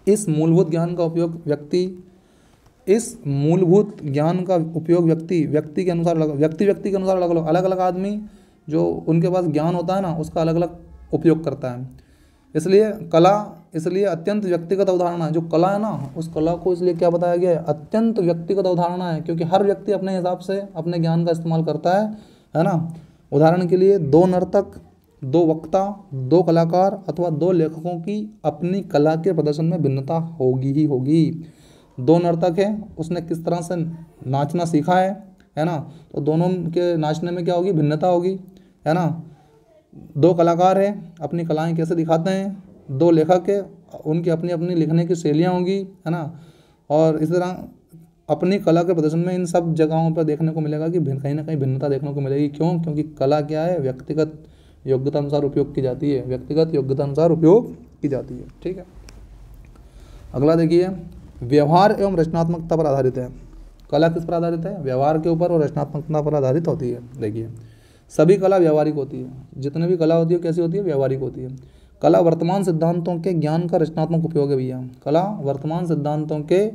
इस मूलभूत ज्ञान का उपयोग व्यक्ति के अनुसार व्यक्ति के अनुसार अलग अलग आदमी जो उनके पास ज्ञान होता है ना, उसका अलग अलग उपयोग करता है। इसलिए अत्यंत व्यक्तिगत अवधारणा है। जो कला है ना, उस कला को इसलिए क्या बताया गया है? अत्यंत व्यक्तिगत अवधारणा है, क्योंकि हर व्यक्ति अपने हिसाब से अपने ज्ञान का इस्तेमाल करता है ना। उदाहरण के लिए 2 नर्तक, 2 वक्ता, 2 कलाकार अथवा 2 लेखकों की अपनी कला के प्रदर्शन में भिन्नता होगी ही होगी। 2 नर्तक है, उसने किस तरह से नाचना सीखा है ना, तो दोनों के नाचने में क्या होगी? भिन्नता होगी, है ना। 2 कलाकार है, अपनी कलाएं कैसे दिखाते हैं। 2 लेखक है, उनकी अपनी अपनी लिखने की शैलियाँ होंगी, है ना। और इस तरह अपनी कला के प्रदर्शन में इन सब जगहों पर देखने को मिलेगा कि कहीं ना कहीं भिन्नता देखने को मिलेगी। क्यों? क्योंकि कला क्या है? व्यक्तिगत योग्यता अनुसार उपयोग की जाती है, व्यक्तिगत योग्यता अनुसार उपयोग की जाती है। ठीक है। अगला देखिए, व्यवहार एवं रचनात्मकता पर आधारित है। कला किस पर आधारित है? व्यवहार के ऊपर और रचनात्मकता पर आधारित होती है। देखिए, सभी कला व्यवहारिक होती है। जितने भी कला होती है कैसी होती है? व्यवहारिक होती है। कला वर्तमान सिद्धांतों के ज्ञान का रचनात्मक उपयोग है भैया। कला वर्तमान सिद्धांतों के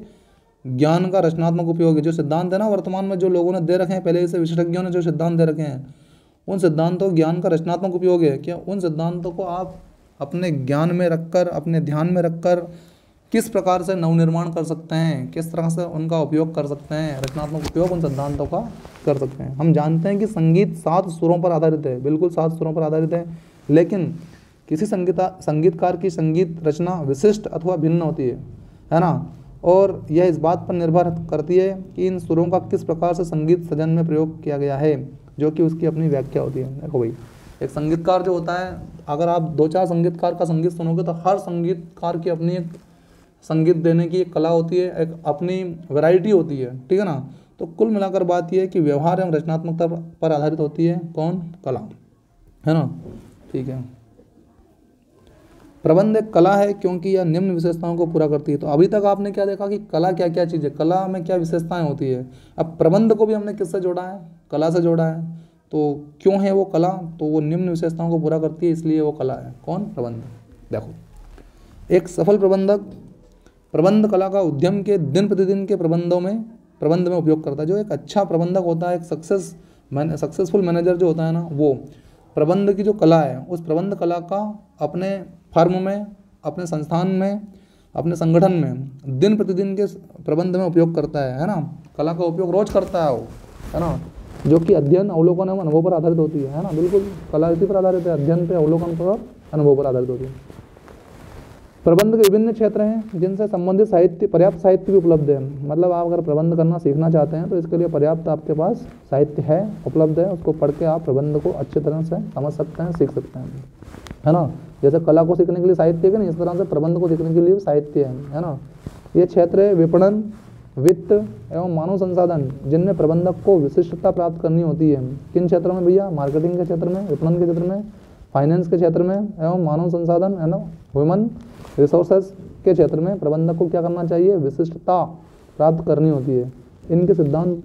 ज्ञान का रचनात्मक उपयोग है। जो सिद्धांत है ना वर्तमान में जो लोगों ने दे रखे हैं, पहले से विशेषज्ञों ने जो सिद्धांत दे रखे हैं, उन सिद्धांतों ज्ञान का रचनात्मक उपयोग है। क्या उन सिद्धांतों को आप अपने ज्ञान में रखकर, अपने ध्यान में रखकर किस प्रकार से नवनिर्माण कर सकते हैं, किस तरह से उनका उपयोग कर सकते हैं, रचनात्मक उपयोग उन सिद्धांतों का कर सकते हैं। हम जानते हैं कि संगीत 7 सुरों पर आधारित है, बिल्कुल 7 सुरों पर आधारित है, लेकिन किसी संगीतकार की संगीत रचना विशिष्ट अथवा भिन्न होती है ना। और यह इस बात पर निर्भर करती है कि इन सुरों का किस प्रकार से संगीत सजन में प्रयोग किया गया है, जो कि उसकी अपनी व्याख्या होती है। देखो भाई, एक संगीतकार जो होता है, अगर आप 2-4 संगीतकार का संगीत सुनोगे तो हर संगीतकार की अपनी एक संगीत देने की एक कला होती है, एक अपनी वैरायटी होती है, ठीक है ना। तो कुल मिलाकर बात यह है कि व्यवहार एवं रचनात्मकता पर आधारित होती है कौन? कला, है ना। ठीक है। प्रबंध एक कला है क्योंकि यह निम्न विशेषताओं को पूरा करती है। तो अभी तक आपने क्या देखा कि कला क्या क्या चीज़ है, कला में क्या विशेषताएं होती है। अब प्रबंध को भी हमने किससे जोड़ा है? कला से जोड़ा है। तो क्यों है वो कला? तो वो निम्न विशेषताओं को पूरा करती है, इसलिए वो कला है। कौन? प्रबंध। देखो, एक सफल प्रबंधक प्रबंध कला का उद्यम के दिन प्रतिदिन के प्रबंध में उपयोग करता है। जो एक अच्छा प्रबंधक होता है, एक सक्सेसफुल मैनेजर जो होता है ना, वो प्रबंध की जो कला है, उस प्रबंध कला का अपने फर्म में, अपने संस्थान में, अपने संगठन में दिन प्रतिदिन के प्रबंध में उपयोग करता है ना। कला का उपयोग रोज करता है वो, है ना, जो कि अध्ययन, अवलोकन एवं अनुभव पर आधारित होती है ना। बिल्कुल कला इसी पर आधारित है, अध्ययन पे, अवलोकन पर, अनुभव पर आधारित होती है। प्रबंध के विभिन्न क्षेत्र हैं जिनसे संबंधित साहित्य, पर्याप्त साहित्य भी उपलब्ध है। मतलब आप अगर प्रबंध करना सीखना चाहते हैं तो इसके लिए पर्याप्त आपके पास साहित्य है, उपलब्ध है। उसको पढ़ के आप प्रबंध को अच्छी तरह से समझ सकते हैं, सीख सकते हैं, है ना। जैसे कला को सीखने के लिए साहित्य है नहीं, इस तरह से प्रबंध को सीखने के लिए साहित्य है ना। ये क्षेत्र है विपणन, वित्त एवं मानव संसाधन, जिनमें प्रबंधक को विशिष्टता प्राप्त करनी होती है। किन क्षेत्रों में भैया? मार्केटिंग के क्षेत्र में, विपणन के क्षेत्र में, फाइनेंस के क्षेत्र में एवं मानव संसाधन, है ना, ह्यूमन रिसोर्सेज के क्षेत्र में प्रबंधक को क्या करना चाहिए? विशिष्टता प्राप्त करनी होती है। इनके सिद्धांत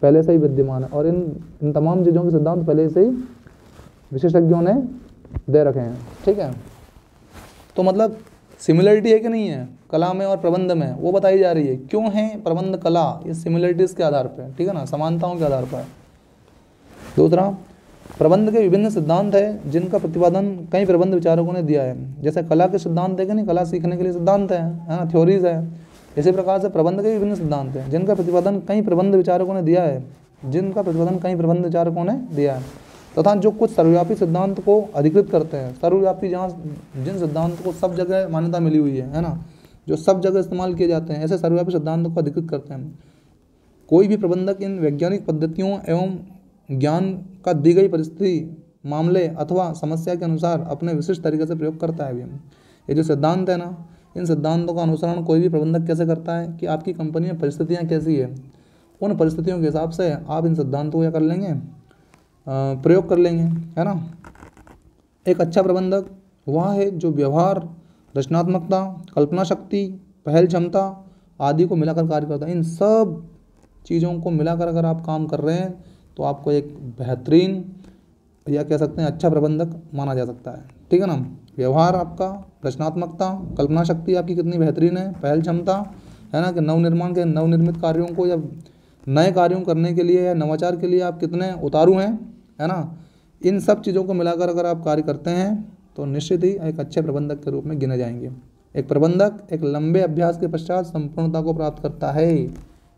पहले से ही विद्यमान है और इन तमाम चीज़ों के सिद्धांत पहले से ही विशेषज्ञों ने दे रखे हैं, ठीक है। तो मतलब सिमिलरिटी है कि नहीं है कला में और प्रबंध में, वो बताई जा रही है। क्यों है प्रबंध कला? ये सिमिलरिटीज़ के आधार पर, ठीक है ना, समानताओं के आधार पर। दूसरा, प्रबंध के विभिन्न सिद्धांत है जिनका प्रतिपादन कई प्रबंध विचारकों ने दिया है। जैसे कला के सिद्धांत है कि नहीं, कला सीखने के लिए सिद्धांत है ना, थ्योरीज है। इसी प्रकार से प्रबंध के विभिन्न सिद्धांत हैं जिनका प्रतिपादन कई प्रबंध विचारकों ने दिया है, तथा जो कुछ सर्वव्यापी सिद्धांत को अधिकृत करते हैं। सर्वव्यापी, जहाँ जिन सिद्धांत को सब जगह मान्यता मिली हुई है ना, जो सब जगह इस्तेमाल किए जाते हैं, ऐसे सर्वव्यापी सिद्धांतों को अधिकृत करते हैं। कोई भी प्रबंधक इन वैज्ञानिक पद्धतियों एवं ज्ञान का दी गई परिस्थिति, मामले अथवा समस्या के अनुसार अपने विशिष्ट तरीके से प्रयोग करता है। ये जो सिद्धांत है ना, इन सिद्धांतों का अनुसरण कोई भी प्रबंधक कैसे करता है कि आपकी कंपनी में परिस्थितियाँ कैसी है, उन परिस्थितियों के हिसाब से आप इन सिद्धांतों को क्या कर लेंगे? प्रयोग कर लेंगे, है ना। एक अच्छा प्रबंधक वह है जो व्यवहार, रचनात्मकता, कल्पना शक्ति, पहल क्षमता आदि को मिलाकर कार्य करता है। इन सब चीज़ों को मिलाकर अगर आप काम कर रहे हैं तो आपको एक बेहतरीन, या कह सकते हैं अच्छा प्रबंधक माना जा सकता है, ठीक है ना। व्यवहार आपका, रचनात्मकता, कल्पना शक्ति आपकी कितनी बेहतरीन है, पहल क्षमता, है ना, कि नवनिर्माण के, नवनिर्मित कार्यों को या नए कार्यों करने के लिए या नवाचार के लिए आप कितने उतारू हैं, है ना। इन सब चीज़ों को मिलाकर अगर आप कार्य करते हैं तो निश्चित ही एक अच्छे प्रबंधक के रूप में गिने जाएंगे। एक प्रबंधक एक लंबे अभ्यास के पश्चात संपूर्णता को प्राप्त करता है।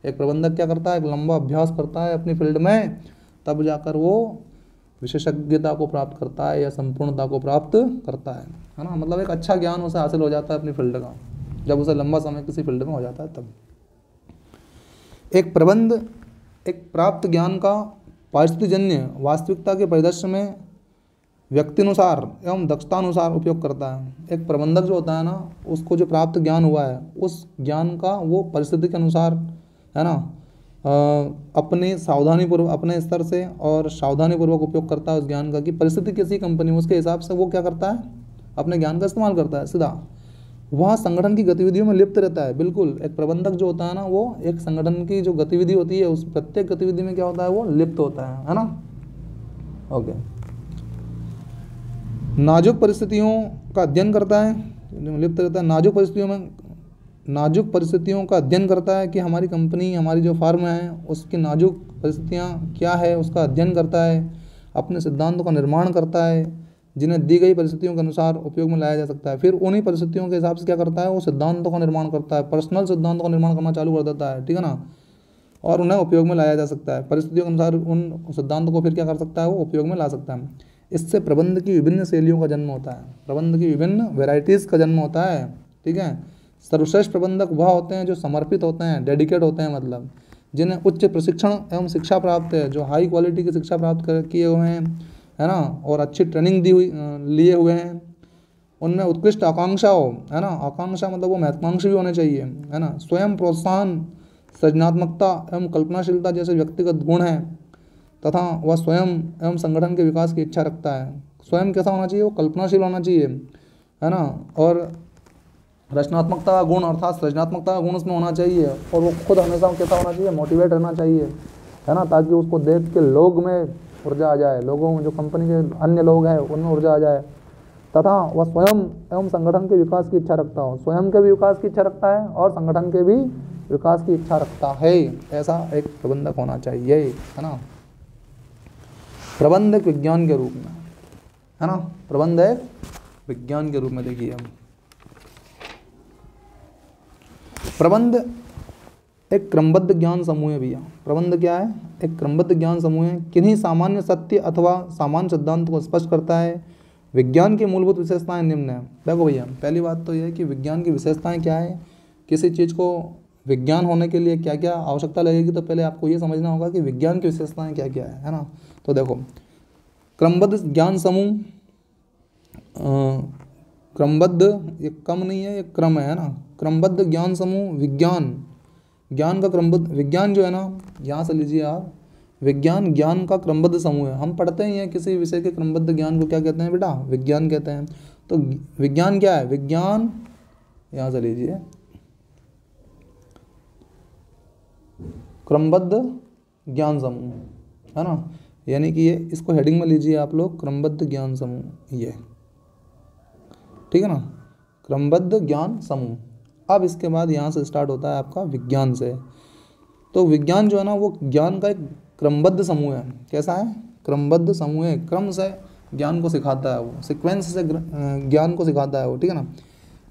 एक प्रबंधक क्या करता है? एक लंबा अभ्यास करता है अपनी फील्ड में, तब जाकर वो विशेषज्ञता को प्राप्त करता है या संपूर्णता को प्राप्त करता है ना। मतलब एक अच्छा ज्ञान उसे हासिल हो जाता है अपनी फील्ड का, जब उसे लंबा समय किसी फील्ड में हो जाता है तब। एक प्रबंध एक प्राप्त ज्ञान का परिस्थितिजन्य वास्तविकता के परिदृश्य में व्यक्तिनुसार एवं दक्षतानुसार उपयोग करता है। एक प्रबंधक जो होता है ना, उसको जो प्राप्त ज्ञान हुआ है, उस ज्ञान का वो परिस्थिति के अनुसार, है ना, अपने सावधानीपूर्वक, अपने स्तर से और सावधानीपूर्वक उपयोग करता है उस ज्ञान का। कि परिस्थिति किसी कंपनी में, उसके हिसाब से वो क्या करता है? अपने ज्ञान का इस्तेमाल करता है सीधा। वह संगठन की गतिविधियों में लिप्त रहता है। बिल्कुल, एक प्रबंधक जो होता है ना, वो एक संगठन की जो गतिविधि होती है, उस प्रत्येक गतिविधि में क्या होता है? वो लिप्त होता है ना। ओके। नाजुक परिस्थितियों का अध्ययन करता है, जो लिप्त रहता है, नाजुक परिस्थितियों का अध्ययन करता है कि हमारी कंपनी, हमारी जो फर्म है उसकी नाजुक परिस्थितियाँ क्या है उसका अध्ययन करता है, अपने सिद्धांतों का निर्माण करता है जिन्हें दी गई परिस्थितियों के अनुसार उपयोग में लाया जा सकता है। फिर उन्हीं परिस्थितियों के हिसाब से क्या करता है, वो सिद्धांतों का निर्माण करता है, पर्सनल सिद्धांतों का निर्माण करना चालू कर देता है, ठीक है ना, और उन्हें उपयोग में लाया जा सकता है। परिस्थितियों के अनुसार उन सिद्धांतों को फिर क्या कर सकता है, वो उपयोग में ला सकता है। इससे प्रबंध की विभिन्न शैलियों का जन्म होता है, प्रबंध की विभिन्न वेराइटीज़ का जन्म होता है, ठीक है। सर्वश्रेष्ठ प्रबंधक वह होते हैं जो समर्पित होते हैं, डेडिकेट होते हैं, मतलब जिन्हें उच्च प्रशिक्षण एवं शिक्षा प्राप्त है, जो हाई क्वालिटी की शिक्षा प्राप्त किए हुए हैं, है ना, और अच्छी ट्रेनिंग दी हुई लिए हुए हैं, उनमें उत्कृष्ट आकांक्षा हो, है ना, आकांक्षा मतलब वो महत्वाकांक्षी भी होने चाहिए, है ना, स्वयं प्रोत्साहन, सृजनात्मकता एवं कल्पनाशीलता जैसे व्यक्तिगत गुण हैं, तथा वह स्वयं एवं संगठन के विकास की इच्छा रखता है। स्वयं कैसा होना चाहिए, वो कल्पनाशील होना चाहिए, है ना, और रचनात्मकता का गुण अर्थात सृजनात्मकता का गुण उसमें होना चाहिए, और वो खुद हमेशा कैसा होना चाहिए, मोटिवेट रहना चाहिए, है ना, ताकि उसको देख के लोग में ऊर्जा आ जाए, लोगों में जो कंपनी के अन्य लोग हैं उनमें ऊर्जा आ जाए, तथा वह स्वयं एवं संगठन के विकास की इच्छा रखता हो, स्वयं के भी विकास की इच्छा रखता है और संगठन के भी विकास की इच्छा रखता है। ऐसा एक प्रबंधक होना चाहिए, है ना। प्रबंध एक विज्ञान के रूप में, है ना, प्रबंध एक विज्ञान के रूप में देखिए हम, प्रबंध एक क्रमबद्ध ज्ञान समूह है भैया। प्रबंध क्या है, एक क्रमबद्ध ज्ञान समूह है, किन्हीं सामान्य सत्य अथवा सामान्य सिद्धांत को स्पष्ट करता है। विज्ञान की मूलभूत विशेषताएं निम्न है। देखो भैया, पहली बात तो यह है कि विज्ञान की विशेषताएं क्या है, किसी चीज़ को विज्ञान होने के लिए क्या क्या आवश्यकता लगेगी, तो पहले आपको ये समझना होगा कि विज्ञान की विशेषताएं क्या क्या है ना। तो देखो, क्रमबद्ध ज्ञान समूह, क्रमबद्ध, ये कम नहीं है, ये क्रम है ना, क्रमबद्ध ज्ञान समूह, ज्ञान का क्रमबद्ध, विज्ञान जो है ना, यहाँ से लीजिए आप, विज्ञान ज्ञान का क्रमबद्ध समूह है। हम पढ़ते ही हैं किसी विषय के क्रमबद्ध ज्ञान को क्या कहते हैं बेटा, विज्ञान कहते हैं। तो विज्ञान क्या है, विज्ञान, यहाँ से लीजिए, क्रमबद्ध ज्ञान समूह, है ना, यानी कि ये, इसको हेडिंग में लीजिए आप लोग, क्रमबद्ध ज्ञान समूह, ये ठीक है ना, क्रमबद्ध ज्ञान समूह। अब इसके बाद यहाँ से स्टार्ट होता है आपका विज्ञान से। तो विज्ञान जो है ना, वो ज्ञान का एक क्रमबद्ध समूह है। कैसा है, क्रमबद्ध समूह है, क्रम से ज्ञान को सिखाता है, वो सिक्वेंस से ज्ञान को सिखाता है वो, ठीक है ना।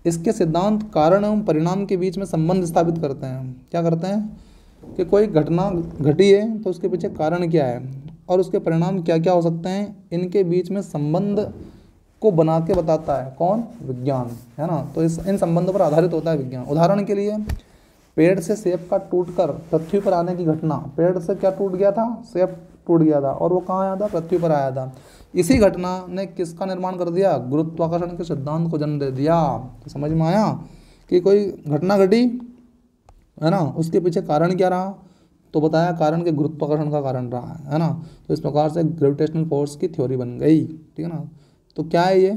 इसके सिद्धांत कारण एवं परिणाम के बीच में संबंध स्थापित करते हैं। क्या करते हैं कि कोई घटना घटी है तो उसके पीछे कारण क्या है और उसके परिणाम क्या क्या हो सकते हैं, इनके बीच में संबंध को बना के बताता है कौन, विज्ञान, है ना। तो इन संबंधों पर आधारित होता है विज्ञान। उदाहरण के लिए, पेड़ से सेब का टूटकर पृथ्वी पर आने की घटना, पेड़ से क्या टूट गया था, सेब टूट गया था, और वो कहाँ आया था, पृथ्वी पर आया था। इसी घटना ने किसका निर्माण कर दिया, गुरुत्वाकर्षण के सिद्धांत को जन्म दे दिया। तो समझ में आया कि कोई घटना घटी, है ना, उसके पीछे कारण क्या रहा, तो बताया कारण के गुरुत्वाकर्षण का कारण रहा है ना। तो इस प्रकार से ग्रेविटेशनल फोर्स की थ्योरी बन गई, ठीक है ना। तो क्या है ये,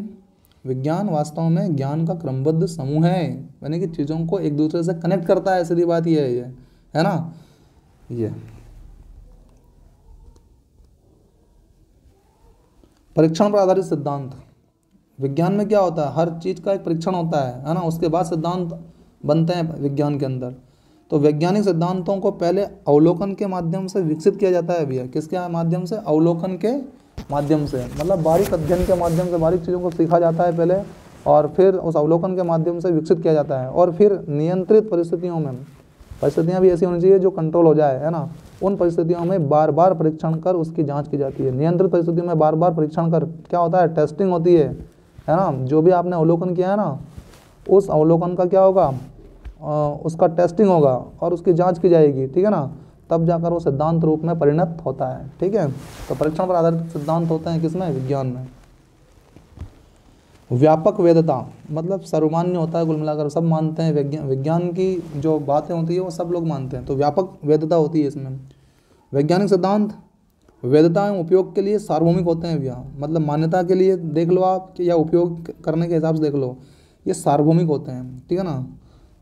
विज्ञान वास्तव में ज्ञान का क्रमबद्ध समूह है, यानी कि चीज़ों को एक दूसरे से कनेक्ट करता है, सीधी बात ये है ना। ये परीक्षण पर आधारित सिद्धांत, विज्ञान में क्या होता है, हर चीज़ का एक परीक्षण होता है ना, उसके बाद सिद्धांत बनते हैं विज्ञान के अंदर। तो वैज्ञानिक सिद्धांतों को पहले अवलोकन के माध्यम से विकसित किया जाता है भैया। किसके माध्यम से, अवलोकन के माध्यम से, मतलब बारीक अध्ययन के माध्यम से बारीक चीज़ों को सीखा जाता है पहले, और फिर उस अवलोकन के माध्यम से विकसित किया जाता है। और फिर नियंत्रित परिस्थितियों में, परिस्थितियाँ भी ऐसी होनी चाहिए जो कंट्रोल हो जाए, है ना, उन परिस्थितियों में बार बार परीक्षण कर उसकी जांच की जाती है। नियंत्रित परिस्थितियों में बार बार परीक्षण कर क्या होता है, टेस्टिंग होती है ना। जो भी आपने अवलोकन किया है ना, उस अवलोकन का क्या होगा, उसका टेस्टिंग होगा और उसकी जांच की जाएगी, ठीक है ना, तब जाकर वो सिद्धांत रूप में परिणत होता है, ठीक है। तो परीक्षण पर आधारित सिद्धांत होते हैं किसमें, विज्ञान में। व्यापक वेदता मतलब सर्वमान्य होता है, कुल मिलाकर सब मानते हैं, विज्ञान की जो बातें होती है वो सब लोग मानते हैं। तो व्यापक वेदता होती है इसमें। वैज्ञानिक सिद्धांत वेदता एवं उपयोग के लिए सार्वभौमिक होते हैं भैया, मतलब मान्यता के लिए देख लो आप, या उपयोग करने के हिसाब से देख लो, ये सार्वभौमिक होते हैं, ठीक है ना,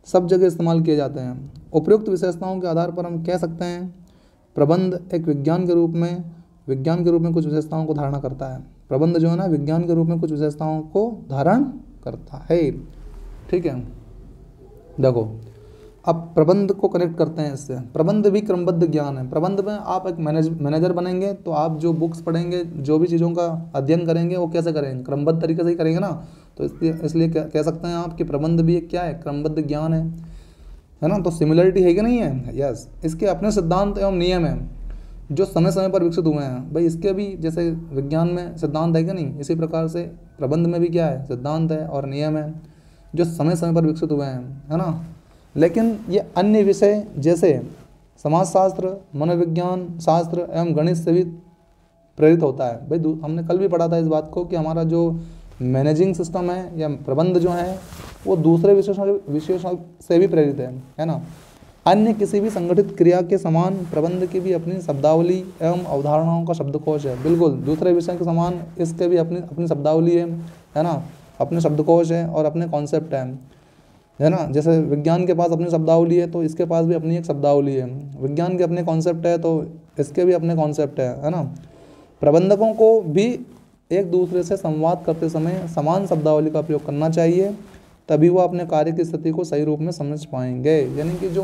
सब जगह इस्तेमाल किए जाते हैं। उपयुक्त विशेषताओं के आधार पर हम कह सकते हैं प्रबंध एक विज्ञान के रूप में कुछ विशेषताओं को धारणा करता है। प्रबंध जो है ना, विज्ञान के रूप में कुछ विशेषताओं को धारण करता है। ठीक है, देखो अब प्रबंध को कनेक्ट करते हैं इससे। प्रबंध भी क्रमबद्ध ज्ञान है। प्रबंध में आप एक मैनेजर बनेंगे तो आप जो बुक्स पढ़ेंगे, जो भी चीज़ों का अध्ययन करेंगे, वो कैसे करेंगे, क्रमबद्ध तरीके से ही करेंगे ना। तो इसलिए कह सकते हैं आप कि प्रबंध भी एक क्या है, क्रमबद्ध ज्ञान है ना। तो सिमिलरिटी है कि नहीं है? यस। इसके अपने सिद्धांत एवं नियम हैं जो समय समय पर विकसित हुए हैं। भाई इसके भी जैसे विज्ञान में सिद्धांत है कि नहीं, इसी प्रकार से प्रबंध में भी क्या है, सिद्धांत है और नियम है जो समय समय पर विकसित हुए हैं, है ना। लेकिन ये अन्य विषय जैसे समाजशास्त्र, मनोविज्ञान शास्त्र एवं गणित से भी प्रेरित होता है। भाई हमने कल भी पढ़ा था इस बात को कि हमारा जो मैनेजिंग सिस्टम है या प्रबंध जो है वो दूसरे विशेषण से भी प्रेरित है ना। अन्य किसी भी संगठित क्रिया के समान प्रबंध की भी अपनी शब्दावली एवं अवधारणाओं का शब्दकोश है। बिल्कुल दूसरे विषय के समान इसके भी अपनी शब्दावली है ना, अपने शब्दकोश है और अपने कॉन्सेप्ट है ना। जैसे विज्ञान के पास अपनी शब्दावली है तो इसके पास भी अपनी एक शब्दावली है। विज्ञान के अपने कॉन्सेप्ट है तो इसके भी अपने कॉन्सेप्ट है ना। प्रबंधकों को भी एक दूसरे से संवाद करते समय समान शब्दावली का प्रयोग करना चाहिए, तभी वो अपने कार्य की स्थिति को सही रूप में समझ पाएंगे। यानी कि जो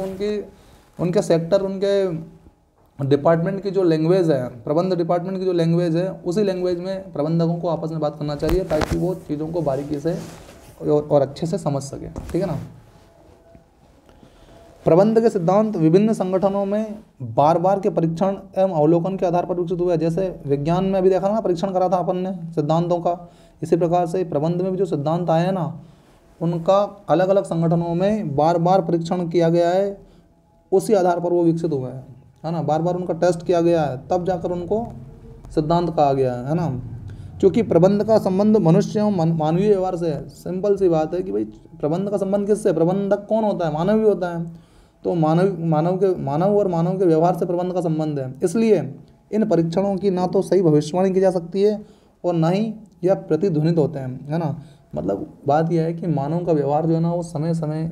उनके सेक्टर, उनके डिपार्टमेंट की जो लैंग्वेज है, प्रबंध डिपार्टमेंट की जो लैंग्वेज है, उसी लैंग्वेज में प्रबंधकों को आपस में बात करना चाहिए ताकि वो चीज़ों को बारीकी से और अच्छे से समझ सके। ठीक है ना। प्रबंध के सिद्धांत विभिन्न संगठनों में बार बार के परीक्षण एवं अवलोकन के आधार पर विकसित हुए। जैसे विज्ञान में अभी देखा ना, परीक्षण करा था अपन ने सिद्धांतों का, इसी प्रकार से प्रबंध में भी जो सिद्धांत आए हैं ना, उनका अलग अलग संगठनों में बार बार परीक्षण किया गया है, उसी आधार पर वो विकसित हुए हैं, है ना। बार बार उनका टेस्ट किया गया है, तब जाकर उनको सिद्धांत कहा गया है ना। क्योंकि प्रबंध का संबंध मनुष्य एवं मानवीय व्यवहार से है। सिंपल सी बात है कि भाई प्रबंध का संबंध किससे, प्रबंधक कौन होता है, मानव ही होता है। तो मानव के व्यवहार से प्रबंध का संबंध है। इसलिए इन परीक्षणों की ना तो सही भविष्यवाणी की जा सकती है और ना ही यह प्रतिध्वनित होते हैं, है ना। मतलब बात यह है कि मानव का व्यवहार जो है ना वो समय समय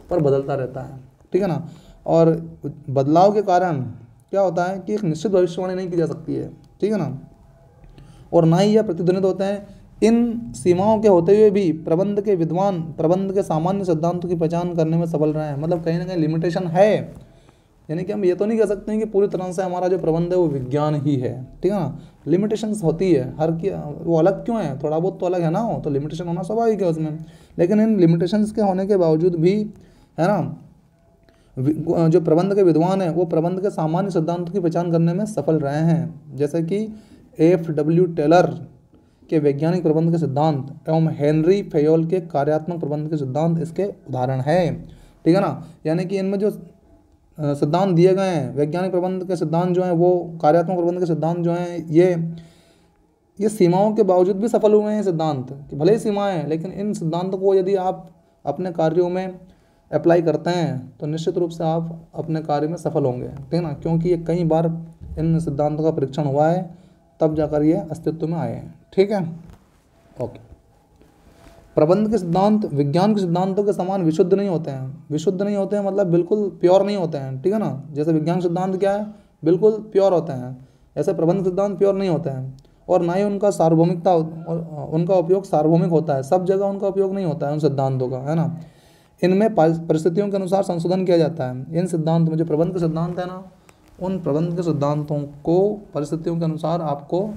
पर बदलता रहता है। ठीक है ना। और बदलाव के कारण क्या होता है कि एक निश्चित भविष्यवाणी नहीं की जा सकती है। ठीक है ना। और ना ही यह प्रतिध्वनित होते हैं। इन सीमाओं के होते हुए भी प्रबंध के विद्वान प्रबंध के सामान्य सिद्धांतों की पहचान करने में सफल रहे हैं। मतलब कहीं ना कहीं लिमिटेशन है, यानी कि हम ये तो नहीं कह सकते हैं कि पूरी तरह से हमारा जो प्रबंध है वो विज्ञान ही है। ठीक है ना। लिमिटेशंस होती है हर की, वो अलग क्यों है, थोड़ा बहुत तो अलग है ना, हो तो लिमिटेशन होना स्वाभाविक है उसमें। लेकिन इन लिमिटेशंस के होने के बावजूद भी, है ना, जो प्रबंध के विद्वान हैं वो प्रबंध के सामान्य सिद्धांतों की पहचान करने में सफल रहे हैं। जैसे कि F.W. टेलर के वैज्ञानिक प्रबंध के सिद्धांत एवं हेनरी फेयोल के कार्यात्मक प्रबंध के सिद्धांत इसके उदाहरण हैं। ठीक है ना। यानी कि इनमें जो सिद्धांत दिए गए हैं, वैज्ञानिक प्रबंध के सिद्धांत जो हैं, वो कार्यात्मक प्रबंध के सिद्धांत जो हैं, ये सीमाओं के बावजूद भी सफल हुए हैं सिद्धांत, कि भले ही सीमाएं हैं लेकिन इन सिद्धांतों को यदि आप अपने कार्यों में अप्लाई करते हैं तो निश्चित रूप से आप अपने कार्य में सफल होंगे। ठीक है ना। क्योंकि ये कई बार इन सिद्धांतों का परीक्षण हुआ है, तब जाकर ये अस्तित्व में आए हैं। ठीक है, ओके। प्रबंध के सिद्धांत विज्ञान के सिद्धांतों के समान विशुद्ध नहीं होते हैं। विशुद्ध नहीं होते हैं मतलब बिल्कुल प्योर नहीं होते हैं। ठीक है ना। जैसे विज्ञान सिद्धांत क्या है, बिल्कुल प्योर होते हैं, ऐसे प्रबंध सिद्धांत प्योर नहीं होते हैं। और ना ही उनका सार्वभौमिकता, उनका उपयोग सार्वभौमिक होता है, सब जगह उनका उपयोग नहीं होता है उन सिद्धांतों का, है ना। इनमें परिस्थितियों के अनुसार संशोधन किया जाता है। इन सिद्धांत में जो प्रबंध के सिद्धांत है ना, उन प्रबंध के सिद्धांतों को परिस्थितियों के अनुसार आपको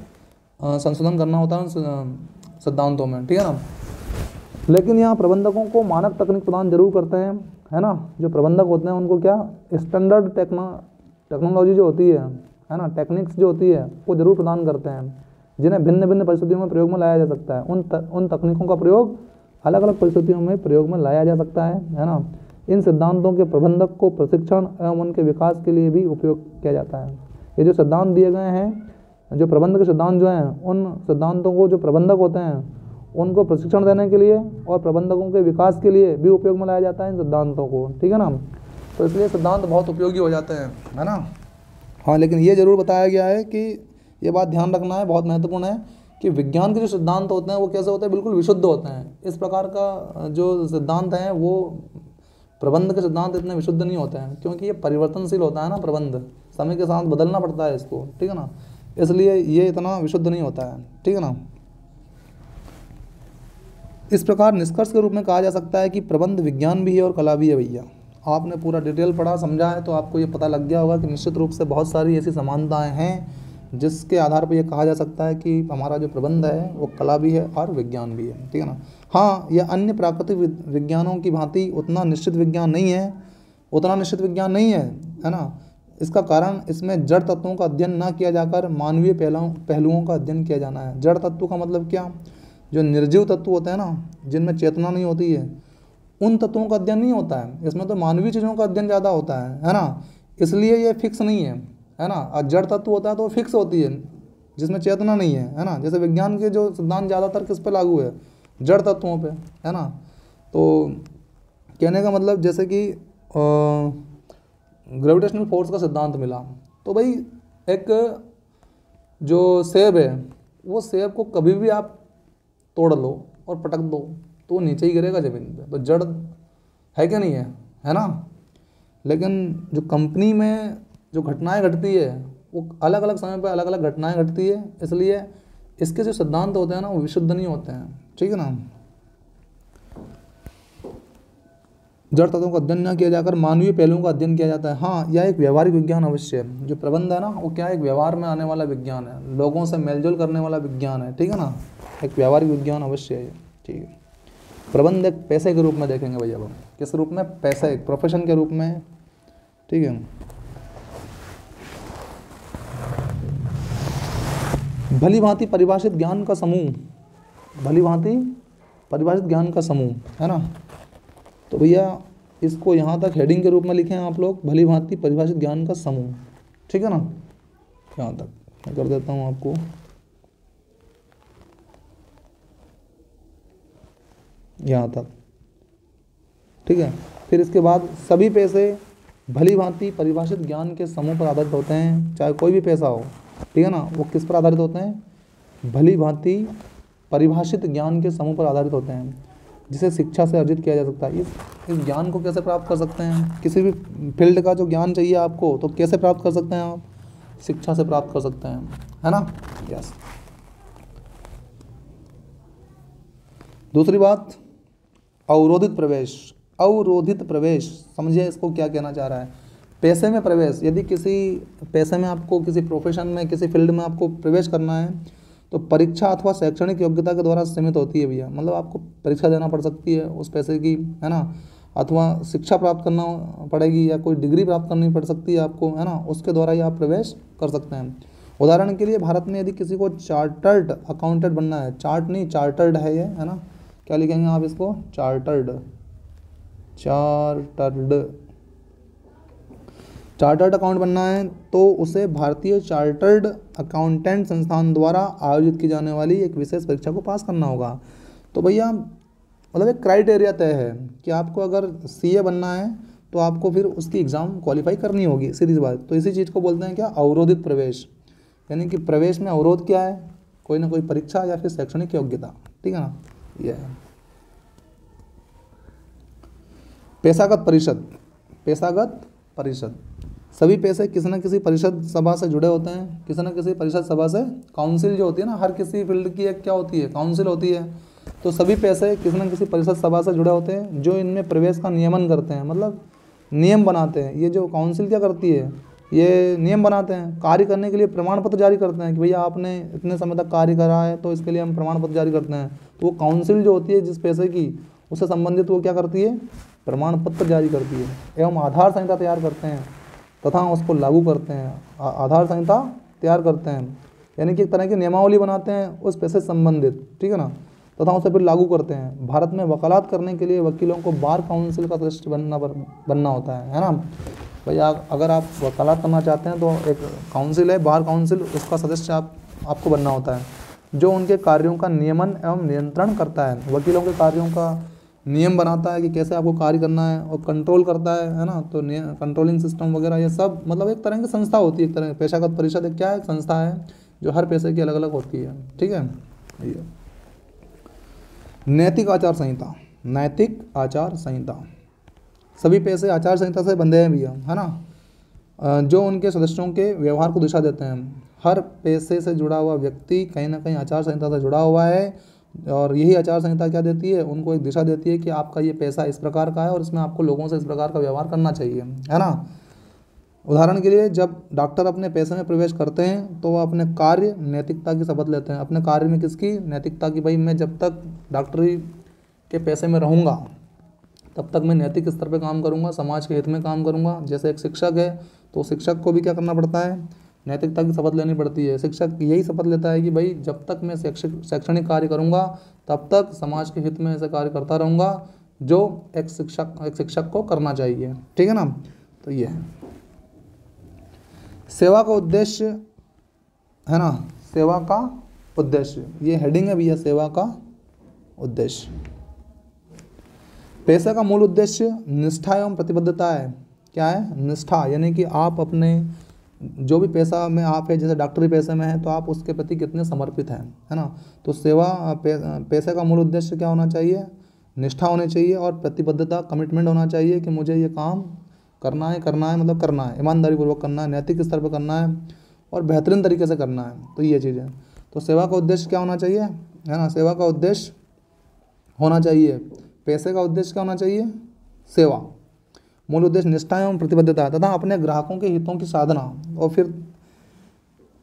संशोधन करना होता है उन सिद्धांतों में। ठीक है ना। लेकिन यहाँ प्रबंधकों को मानक तकनीक प्रदान जरूर करते हैं, है ना। जो प्रबंधक होते हैं उनको क्या स्टैंडर्ड टेक्नोलॉजी जो होती है ना, टेक्निक्स जो होती है वो जरूर प्रदान करते हैं, जिन्हें भिन्न भिन्न परिस्थितियों में प्रयोग में लाया जा सकता है। उन तकनीकों का प्रयोग अलग अलग परिस्थितियों में प्रयोग में लाया जा सकता है ना। इन सिद्धांतों के प्रबंधक को प्रशिक्षण एवं उनके विकास के लिए भी उपयोग किया जाता है। ये जो सिद्धांत दिए गए हैं, जो प्रबंध के सिद्धांत जो हैं, उन सिद्धांतों को जो प्रबंधक होते हैं उनको प्रशिक्षण देने के लिए और प्रबंधकों के विकास के लिए भी उपयोग में लाया जाता है इन सिद्धांतों को। ठीक है ना। तो इसलिए सिद्धांत बहुत उपयोगी हो जाते हैं, है ना। हाँ, लेकिन ये जरूर बताया गया है कि ये बात ध्यान रखना है, बहुत महत्वपूर्ण है, कि विज्ञान के जो सिद्धांत होते हैं वो कैसे होते हैं, बिल्कुल विशुद्ध होते हैं। इस प्रकार का जो सिद्धांत हैं वो प्रबंध के सिद्धांत इतने विशुद्ध नहीं होते हैं, क्योंकि ये परिवर्तनशील होता है ना, प्रबंध समय के साथ बदलना पड़ता है इसको। ठीक है ना। इसलिए ये इतना विशुद्ध नहीं होता है। ठीक है ना। इस प्रकार निष्कर्ष के रूप में कहा जा सकता है कि प्रबंध विज्ञान भी है और कला भी है भैया। आपने पूरा डिटेल पढ़ा समझा है तो आपको ये पता लग गया होगा कि निश्चित रूप से बहुत सारी ऐसी समानताएं हैं जिसके आधार पर यह कहा जा सकता है कि हमारा जो प्रबंध है वो कला भी है और विज्ञान भी है, ठीक है ना। हाँ, यह अन्य प्राकृतिक विज्ञानों की भांति उतना निश्चित विज्ञान नहीं है, है ना। इसका कारण इसमें जड़ तत्वों का अध्ययन न किया जाकर मानवीय पहलुओं का अध्ययन किया जाना है। जड़ तत्व का मतलब क्या? जो निर्जीव तत्व होते हैं ना, जिनमें चेतना नहीं होती है, उन तत्वों का अध्ययन नहीं होता है। इसमें तो मानवीय चीज़ों का अध्ययन ज़्यादा होता है ना। इसलिए ये फिक्स नहीं है ना। और जड़ तत्व होता है तो फिक्स होती है, जिसमें चेतना नहीं है ना। जैसे विज्ञान के जो सिद्धांत ज़्यादातर किस पे लागू है? जड़ तत्वों पे, है ना। तो कहने का मतलब जैसे कि ग्रेविटेशनल फोर्स का सिद्धांत मिला तो भाई एक जो सेब है, वो सेब को कभी भी आप तोड़ लो और पटक दो तो वो नीचे ही गिरेगा ज़मीन पे। तो जड़ है कि नहीं है ना। लेकिन जो कंपनी में जो घटनाएं घटती है वो अलग अलग समय पे अलग अलग घटनाएं घटती है, इसलिए इसके जो सिद्धांत होते हैं ना वो विशुद्ध नहीं होते हैं, ठीक है ना। जड़ तत्वों का अध्ययन न किया जाकर मानवीय पहलुओं का अध्ययन किया जाता है। हाँ, यह एक व्यवहारिक विज्ञान अवश्य है। जो प्रबंध है ना वो क्या है? एक व्यवहार में आने वाला विज्ञान है, लोगों से मेलजोल करने वाला विज्ञान है, ठीक है ना। एक व्यवहारिक विज्ञान अवश्य है, ठीक है। प्रबंध एक पैसे के रूप में देखेंगे भैया हम। किस रूप में? पैसे, एक प्रोफेशन के रूप में, ठीक है। भली भांति परिभाषित ज्ञान का समूह, भली भांति परिभाषित ज्ञान का समूह, है ना। तो भैया इसको यहाँ तक हेडिंग के रूप में लिखें आप लोग, भली भांति परिभाषित ज्ञान का समूह, ठीक है ना। यहाँ तक मैं कर देता हूँ आपको, यहाँ तक, ठीक है। फिर इसके बाद सभी पैसे भली भांति परिभाषित ज्ञान के समूह पर आधारित होते हैं, चाहे कोई भी पैसा हो, ठीक है ना। वो किस पर आधारित होते हैं? भली भांति परिभाषित ज्ञान के समूह पर आधारित होते हैं, जिसे शिक्षा से अर्जित किया जा सकता है। इस ज्ञान को कैसे प्राप्त कर सकते हैं? किसी भी फील्ड का जो ज्ञान चाहिए आपको तो कैसे प्राप्त कर सकते हैं आप? शिक्षा से प्राप्त कर सकते हैं, है ना। यस। दूसरी बात, अवरोधित प्रवेश। अवरोधित प्रवेश समझिए इसको क्या कहना चाह रहा है। पैसे में प्रवेश, यदि किसी पैसे में आपको किसी प्रोफेशन में किसी फील्ड में आपको प्रवेश करना है तो परीक्षा अथवा शैक्षणिक योग्यता के द्वारा सीमित होती है भैया। मतलब आपको परीक्षा देना पड़ सकती है उस पैसे की, है ना। अथवा शिक्षा प्राप्त करना पड़ेगी या कोई डिग्री प्राप्त करनी पड़ सकती है आपको, है ना। उसके द्वारा ही आप प्रवेश कर सकते हैं। उदाहरण के लिए भारत में यदि किसी को चार्टर्ड अकाउंटेंट बनना है, चार्ट नहीं चार्टर्ड है ये, है ना। क्या लिखेंगे आप इसको? चार्टर्ड अकाउंट बनना है तो उसे भारतीय चार्टर्ड अकाउंटेंट संस्थान द्वारा आयोजित की जाने वाली एक विशेष परीक्षा को पास करना होगा। तो भैया मतलब एक क्राइटेरिया तय है कि आपको अगर सीए बनना है तो आपको फिर उसकी एग्ज़ाम क्वालिफाई करनी होगी, सीधी सी बात। तो इसी चीज़ को बोलते हैं क्या? अवरोधित प्रवेश। यानी कि प्रवेश में अवरोध क्या है? कोई ना कोई परीक्षा या फिर शैक्षणिक योग्यता, ठीक है ना। यह है पेशागत परिषद। पेशागत परिषद, सभी पैसे किसी न किसी परिषद सभा से जुड़े होते हैं, किसी न किसी परिषद सभा से। काउंसिल जो होती है ना, हर किसी फील्ड की एक क्या होती है? काउंसिल होती है। तो सभी पैसे किसी न किसी परिषद सभा से जुड़े होते हैं जो इनमें प्रवेश का नियमन करते हैं, मतलब नियम बनाते हैं। ये जो काउंसिल क्या करती है? ये नियम बनाते हैं। कार्य करने के लिए प्रमाण पत्र जारी करते हैं कि भैया आपने इतने समय तक कार्य करा है तो इसके लिए हम प्रमाण पत्र जारी करते हैं। तो वो काउंसिल जो होती है जिस पैसे की, उससे संबंधित वो क्या करती है? प्रमाण पत्र जारी करती है एवं आधार संहिता तैयार करते हैं तथा उसको लागू करते हैं। आधार संहिता तैयार करते हैं यानी कि एक तरह की नियमावली बनाते हैं उस पैसे से संबंधित, ठीक है ना, तथा उसे फिर लागू करते हैं। भारत में वकालत करने के लिए वकीलों को बार काउंसिल का सदस्य बनना होता है ना। भैया अगर आप वकालत करना चाहते हैं तो एक काउंसिल है, बार काउंसिल, उसका सदस्य आपको बनना होता है, जो उनके कार्यों का नियमन एवं नियंत्रण करता है। वकीलों के कार्यों का नियम बनाता है कि कैसे आपको कार्य करना है और कंट्रोल करता है ना। तो कंट्रोलिंग सिस्टम वगैरह ये सब मतलब एक तरह की संस्था होती है। एक तरह की पेशागत परिषद एक क्या है? संस्था है जो हर पैसे की अलग अलग होती है, ठीक है। नैतिक आचार संहिता। नैतिक आचार संहिता, सभी पैसे आचार संहिता से बंधे हैं भैया, है ना, जो उनके सदस्यों के व्यवहार को दिशा देते हैं। हर पैसे से जुड़ा हुआ व्यक्ति कहीं ना कहीं आचार संहिता से जुड़ा हुआ है और यही आचार संहिता क्या देती है, उनको एक दिशा देती है कि आपका ये पैसा इस प्रकार का है और इसमें आपको लोगों से इस प्रकार का व्यवहार करना चाहिए, है ना। उदाहरण के लिए जब डॉक्टर अपने पेशे में प्रवेश करते हैं तो वह अपने कार्य नैतिकता की शपथ लेते हैं। अपने कार्य में किसकी? नैतिकता की। भाई मैं जब तक डॉक्टरी के पेशे में रहूँगा तब तक मैं नैतिक स्तर पे काम करूँगा, समाज के हित में काम करूँगा। जैसे एक शिक्षक है तो शिक्षक को भी क्या करना पड़ता है? नैतिकता की शपथ लेनी पड़ती है। शिक्षक यही शपथ लेता है कि भाई जब तक मैं शैक्षणिक कार्य करूँगा तब तक समाज के हित में ऐसे कार्य करता रहूँगा जो एक शिक्षक को करना चाहिए, ठीक है ना। तो ये है सेवा का उद्देश्य, है ना, सेवा का उद्देश्य, ये हेडिंग है भैया, सेवा का उद्देश्य। पैसे का मूल उद्देश्य निष्ठा एवं प्रतिबद्धता है। क्या है? निष्ठा, यानी कि आप अपने जो भी पैसा में आप है, जैसे डॉक्टरी पैसे में है तो आप उसके प्रति कितने समर्पित हैं, है ना। तो पैसे का मूल उद्देश्य क्या होना चाहिए? निष्ठा होनी चाहिए और प्रतिबद्धता, कमिटमेंट होना चाहिए कि मुझे ये काम करना है मतलब करना है, ईमानदारी पूर्वक करना है, नैतिक स्तर पर करना है और बेहतरीन तरीके से करना है। तो ये चीज़ है। तो सेवा का उद्देश्य क्या होना चाहिए, है ना, सेवा का उद्देश्य होना चाहिए। पैसे का उद्देश्य क्या होना चाहिए? सेवा। मूल उद्देश्य निष्ठा एवं प्रतिबद्धता तथा अपने ग्राहकों के हितों की साधना। और फिर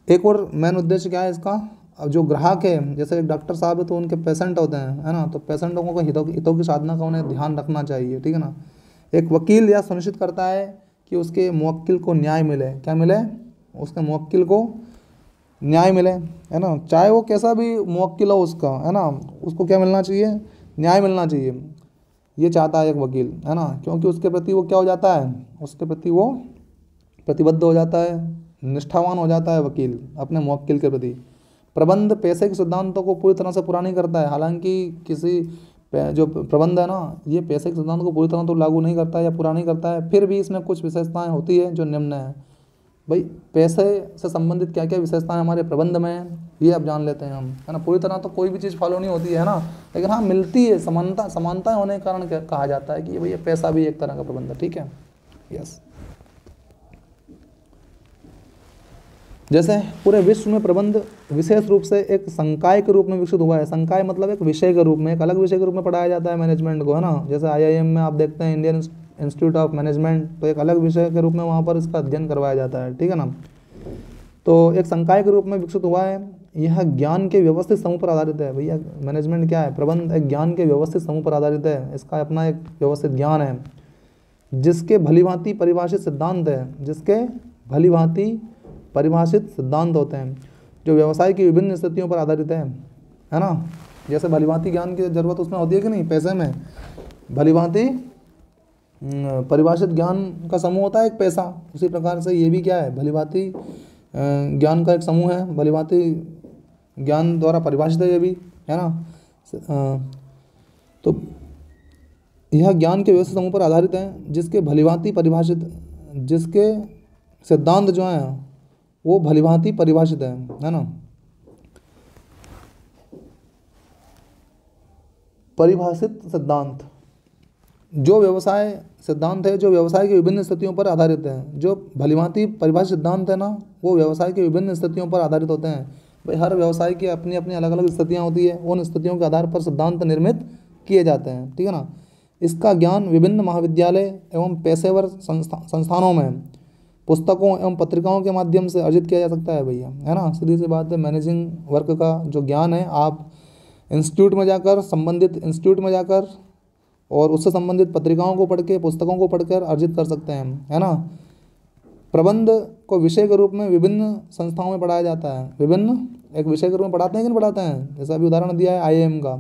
एक और मेन उद्देश्य क्या है इसका? अब जो ग्राहक है, जैसे एक डॉक्टर साहब है तो उनके पेशेंट होते हैं, है ना, तो पेशेंटों को हितों की साधना का उन्हें ध्यान रखना चाहिए, ठीक है ना। एक वकील यह सुनिश्चित करता है कि उसके मुवक्किल को न्याय मिले। क्या मिले? उसके मुवक्किल को न्याय मिले, है ना, चाहे वो कैसा भी मुवक्किल हो उसका, है ना, उसको क्या मिलना चाहिए? न्याय मिलना चाहिए। ये चाहता है एक वकील, है ना, क्योंकि उसके प्रति वो क्या हो जाता है? उसके प्रति वो प्रतिबद्ध हो जाता है, निष्ठावान हो जाता है वकील अपने मुवक्किल के प्रति। प्रबंध पैसे के सिद्धांतों को पूरी तरह से पूरा नहीं करता है। हालांकि किसी जो प्रबंध है ना, ये पैसे के सिद्धांत को पूरी तरह तो लागू नहीं करता है या पूरा नहीं करता है, फिर भी इसमें कुछ विशेषताएं होती है जो निम्न है। भाई पैसे से संबंधित क्या क्या विशेषताएं हमारे प्रबंध में हैं, ये अब जान लेते हैं हम, है ना। पूरी तरह तो कोई भी चीज़ फॉलो नहीं होती है ना, लेकिन हाँ मिलती है, समानताएं होने के कारण कहा जाता है कि भाई ये पैसा भी एक तरह का प्रबंध है, ठीक है। यस, जैसे पूरे विश्व में प्रबंध विशेष रूप से एक संकाय के रूप में विकसित हुआ है। संकाय मतलब एक विषय के रूप में, एक अलग विषय के रूप में पढ़ाया जाता है मैनेजमेंट को, है ना। जैसे IIM में आप देखते हैं इंडियन इंस्टीट्यूट ऑफ मैनेजमेंट, तो एक अलग विषय के रूप में वहाँ पर इसका अध्ययन करवाया जाता है, ठीक है ना। तो एक संकाय के रूप में विकसित हुआ है। यह ज्ञान के व्यवस्थित समूह पर आधारित है। भैया मैनेजमेंट क्या है? प्रबंध एक ज्ञान के व्यवस्थित समूह पर आधारित है। इसका अपना एक व्यवस्थित ज्ञान है जिसके भलीभांति परिभाषित सिद्धांत है, जिसके भलीभांति परिभाषित सिद्धांत होते हैं जो व्यवसाय की विभिन्न स्थितियों पर आधारित है ना। जैसे भलीभांति ज्ञान की जरूरत उसमें होती है कि नहीं, पैसे में भलीभांति परिभाषित ज्ञान का समूह होता है एक पैसा। उसी प्रकार से ये भी क्या है? भलीभांति ज्ञान का एक समूह है, भलीभांति ज्ञान द्वारा परिभाषित है ये भी, है ना। तो यह ज्ञान के व्यवस्थित समूह पर आधारित है जिसके भलीभांति परिभाषित, जिसके सिद्धांत जो हैं वो भलीभांति परिभाषित है ना। परिभाषित सिद्धांत जो व्यवसाय सिद्धांत है, जो व्यवसाय की विभिन्न स्थितियों पर आधारित है। जो भलीभांति परिभाषित सिद्धांत है ना, वो व्यवसाय की विभिन्न स्थितियों पर आधारित होते हैं। भाई हर व्यवसाय की अपनी अपनी अलग अलग स्थितियाँ होती है, उन स्थितियों के आधार पर सिद्धांत निर्मित किए जाते हैं, ठीक है ना। इसका ज्ञान विभिन्न महाविद्यालय एवं पेशेवर संस्थानों में पुस्तकों एवं पत्रिकाओं के माध्यम से अर्जित किया जा सकता है भैया, है ना। सीधी सी बात है, मैनेजिंग वर्क का जो ज्ञान है आप इंस्टीट्यूट में जाकर, संबंधित इंस्टीट्यूट में जाकर और उससे संबंधित पत्रिकाओं को पढ़ के, पुस्तकों को पढ़कर अर्जित कर सकते हैं, है ना। प्रबंध को विषय के रूप में विभिन्न संस्थाओं में पढ़ाया जाता है। विभिन्न एक विषय के रूप में पढ़ाते हैं कि नहीं पढ़ाते हैं? जैसा अभी उदाहरण दिया है IIM का,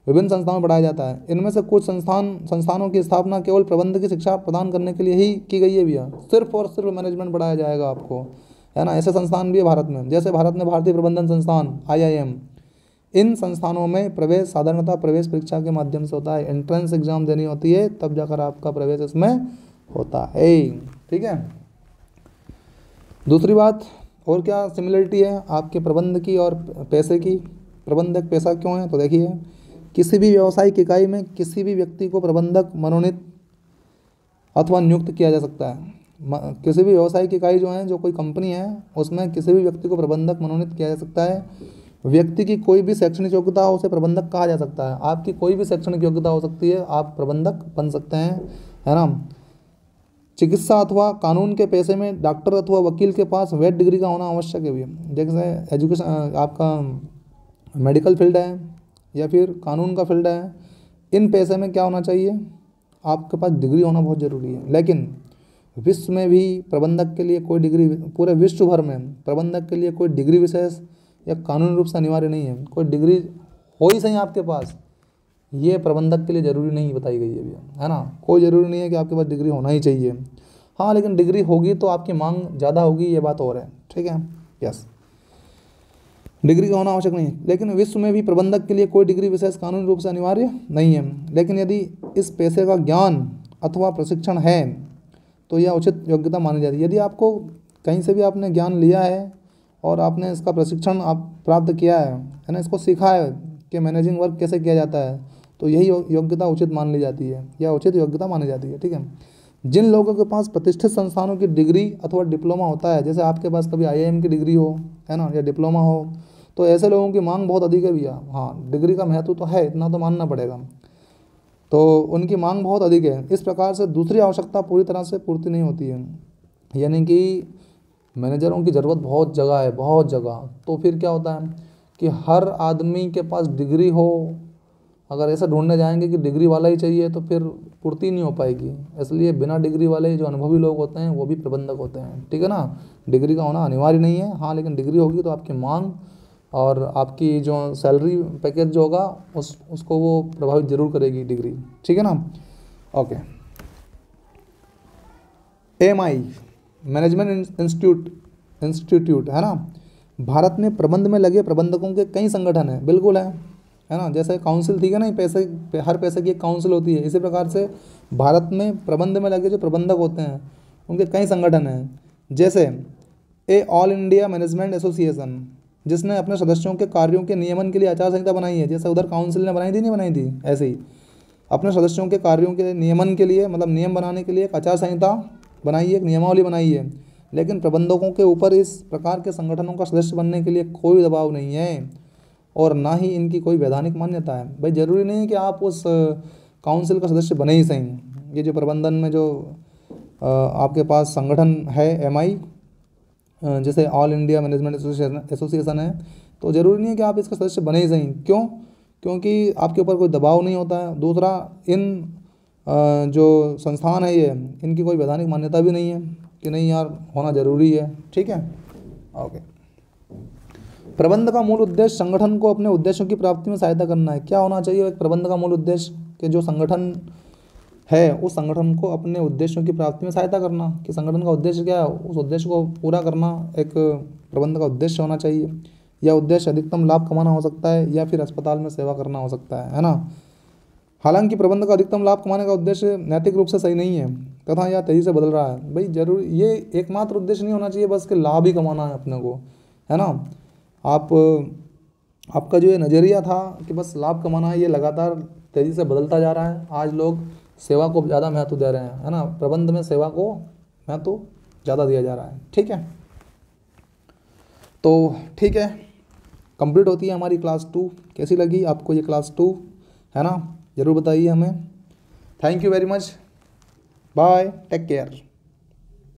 विभिन्न संस्थाओं में पढ़ाया जाता है। इनमें से कुछ संस्थानों की स्थापना केवल प्रबंध की शिक्षा प्रदान करने के लिए ही की गई है भैया। सिर्फ और सिर्फ मैनेजमेंट पढ़ाया जाएगा आपको, है ना। ऐसे संस्थान भी है भारत में, जैसे भारत में भारतीय प्रबंधन संस्थान IIM। इन संस्थानों में प्रवेश साधारणतः प्रवेश परीक्षा के माध्यम से होता है। एंट्रेंस एग्जाम देनी होती है तब जाकर आपका प्रवेश इसमें होता है, ठीक है। दूसरी बात और क्या सिमिलरिटी है आपके प्रबंध की और पैसे की? प्रबंधक पैसा क्यों है? तो देखिए, किसी भी व्यावसायिक इकाई में किसी भी व्यक्ति को प्रबंधक मनोनीत अथवा नियुक्त किया जा सकता है। किसी भी व्यावसायिक इकाई जो है, जो कोई कंपनी है, उसमें किसी भी व्यक्ति को प्रबंधक मनोनीत किया जा सकता है। व्यक्ति की कोई भी शैक्षणिक योग्यता हो उसे प्रबंधक कहा जा सकता है। आपकी कोई भी शैक्षणिक योग्यता हो सकती है, आप प्रबंधक बन सकते हैं, है ना। चिकित्सा अथवा कानून के पेशे में डॉक्टर अथवा वकील के पास वैध डिग्री का होना आवश्यक है भी। जैसे एजुकेशन आपका मेडिकल फील्ड है या फिर कानून का फील्ड है, इन पेशे में क्या होना चाहिए, आपके पास डिग्री होना बहुत ज़रूरी है। लेकिन विश्व में भी प्रबंधक के लिए कोई डिग्री, पूरे विश्व भर में प्रबंधक के लिए कोई डिग्री विशेष या कानूनी रूप से अनिवार्य नहीं है। कोई डिग्री हो ही सही आपके पास, ये प्रबंधक के लिए ज़रूरी नहीं बताई गई है भैया, है ना। कोई ज़रूरी नहीं है कि आपके पास डिग्री होना ही चाहिए। हाँ, लेकिन डिग्री होगी तो आपकी मांग ज़्यादा होगी, ये बात और है, ठीक है। यस, डिग्री का होना आवश्यक नहीं है, लेकिन विश्व में भी प्रबंधक के लिए कोई डिग्री विशेष कानूनी रूप से अनिवार्य नहीं है। लेकिन यदि इस पेशे का ज्ञान अथवा प्रशिक्षण है तो यह उचित योग्यता मानी जाती है। यदि आपको कहीं से भी आपने ज्ञान लिया है और आपने इसका प्रशिक्षण आप प्राप्त किया है ना, इसको सीखा है कि मैनेजिंग वर्क कैसे किया जाता है, तो यही योग्यता उचित मान ली जाती है या उचित योग्यता मानी जाती है, ठीक है। जिन लोगों के पास प्रतिष्ठित संस्थानों की डिग्री अथवा डिप्लोमा होता है, जैसे आपके पास कभी IIM की डिग्री हो, है ना, या डिप्लोमा हो, तो ऐसे लोगों की मांग बहुत अधिक है भैया। हाँ, डिग्री का महत्व तो है, इतना तो मानना पड़ेगा, तो उनकी मांग बहुत अधिक है। इस प्रकार से दूसरी आवश्यकता पूरी तरह से पूर्ति नहीं होती है, यानी कि मैनेजरों की ज़रूरत बहुत जगह है, बहुत जगह। तो फिर क्या होता है कि हर आदमी के पास डिग्री हो, अगर ऐसा ढूंढने जाएंगे कि डिग्री वाला ही चाहिए तो फिर पूर्ति नहीं हो पाएगी। इसलिए बिना डिग्री वाले जो अनुभवी लोग होते हैं वो भी प्रबंधक होते हैं, ठीक है ना। डिग्री का होना अनिवार्य नहीं है, हाँ, लेकिन डिग्री होगी तो आपकी मांग और आपकी जो सैलरी पैकेज जो होगा उसको वो प्रभावित जरूर करेगी डिग्री, ठीक है ना। ओके, AMI मैनेजमेंट इंस्टीट्यूट है ना। भारत में प्रबंध में लगे प्रबंधकों के कई संगठन हैं, बिल्कुल है ना। जैसे काउंसिल थी है ना, पैसे हर पैसे की एक काउंसिल होती है, इसी प्रकार से भारत में प्रबंध में लगे जो प्रबंधक होते हैं उनके कई संगठन हैं। जैसे ऑल इंडिया मैनेजमेंट एसोसिएशन, जिसने अपने सदस्यों के कार्यों के नियमन के लिए आचार संहिता बनाई है। जैसे उधर काउंसिल ने बनाई थी, नहीं बनाई थी, ऐसे ही अपने सदस्यों के कार्यों के नियमन के लिए, मतलब नियम बनाने के लिए एक आचार संहिता बनाई है, एक नियमावली बनाई है। लेकिन प्रबंधकों के ऊपर इस प्रकार के संगठनों का सदस्य बनने के लिए कोई दबाव नहीं है और ना ही इनकी कोई वैधानिक मान्यता है। भाई ज़रूरी नहीं है कि आप उस काउंसिल का सदस्य बने ही सही। ये जो प्रबंधन में जो आपके पास संगठन है MI, जैसे ऑल इंडिया मैनेजमेंट एसोसिएशन है, तो ज़रूरी नहीं है कि आप इसका सदस्य बने ही सही। क्यों? क्योंकि आपके ऊपर कोई दबाव नहीं होता है। दूसरा, इन जो संस्थान है ये, इनकी कोई वैधानिक मान्यता भी नहीं है कि नहीं यार होना ज़रूरी है, ठीक है। ओके, प्रबंध का मूल उद्देश्य संगठन को अपने उद्देश्यों की प्राप्ति में सहायता करना है। क्या होना चाहिए एक प्रबंध का मूल उद्देश्य, कि जो संगठन है उस संगठन को अपने उद्देश्यों की प्राप्ति में सहायता करना, कि संगठन का उद्देश्य क्या है, उस उद्देश्य को पूरा करना एक प्रबंध का उद्देश्य होना चाहिए। यह उद्देश्य अधिकतम लाभ कमाना हो सकता है या फिर अस्पताल में सेवा करना हो सकता है ना। हालांकि प्रबंध का अधिकतम लाभ कमाने का उद्देश्य नैतिक रूप से सही नहीं है तथा यह तेजी से बदल रहा है। भाई जरूर ये एकमात्र उद्देश्य नहीं होना चाहिए बस कि लाभ ही कमाना है अपने को, है ना। आपका जो ये नज़रिया था कि बस लाभ कमाना है, ये लगातार तेज़ी से बदलता जा रहा है। आज लोग सेवा को ज़्यादा महत्व दे रहे हैं, है ना। प्रबंध में सेवा को महत्व ज़्यादा दिया जा रहा है, ठीक है। तो ठीक है, कंप्लीट होती है हमारी क्लास 2। कैसी लगी आपको ये क्लास 2, है ना, ज़रूर बताइए हमें। Thank you very much, bye, take care.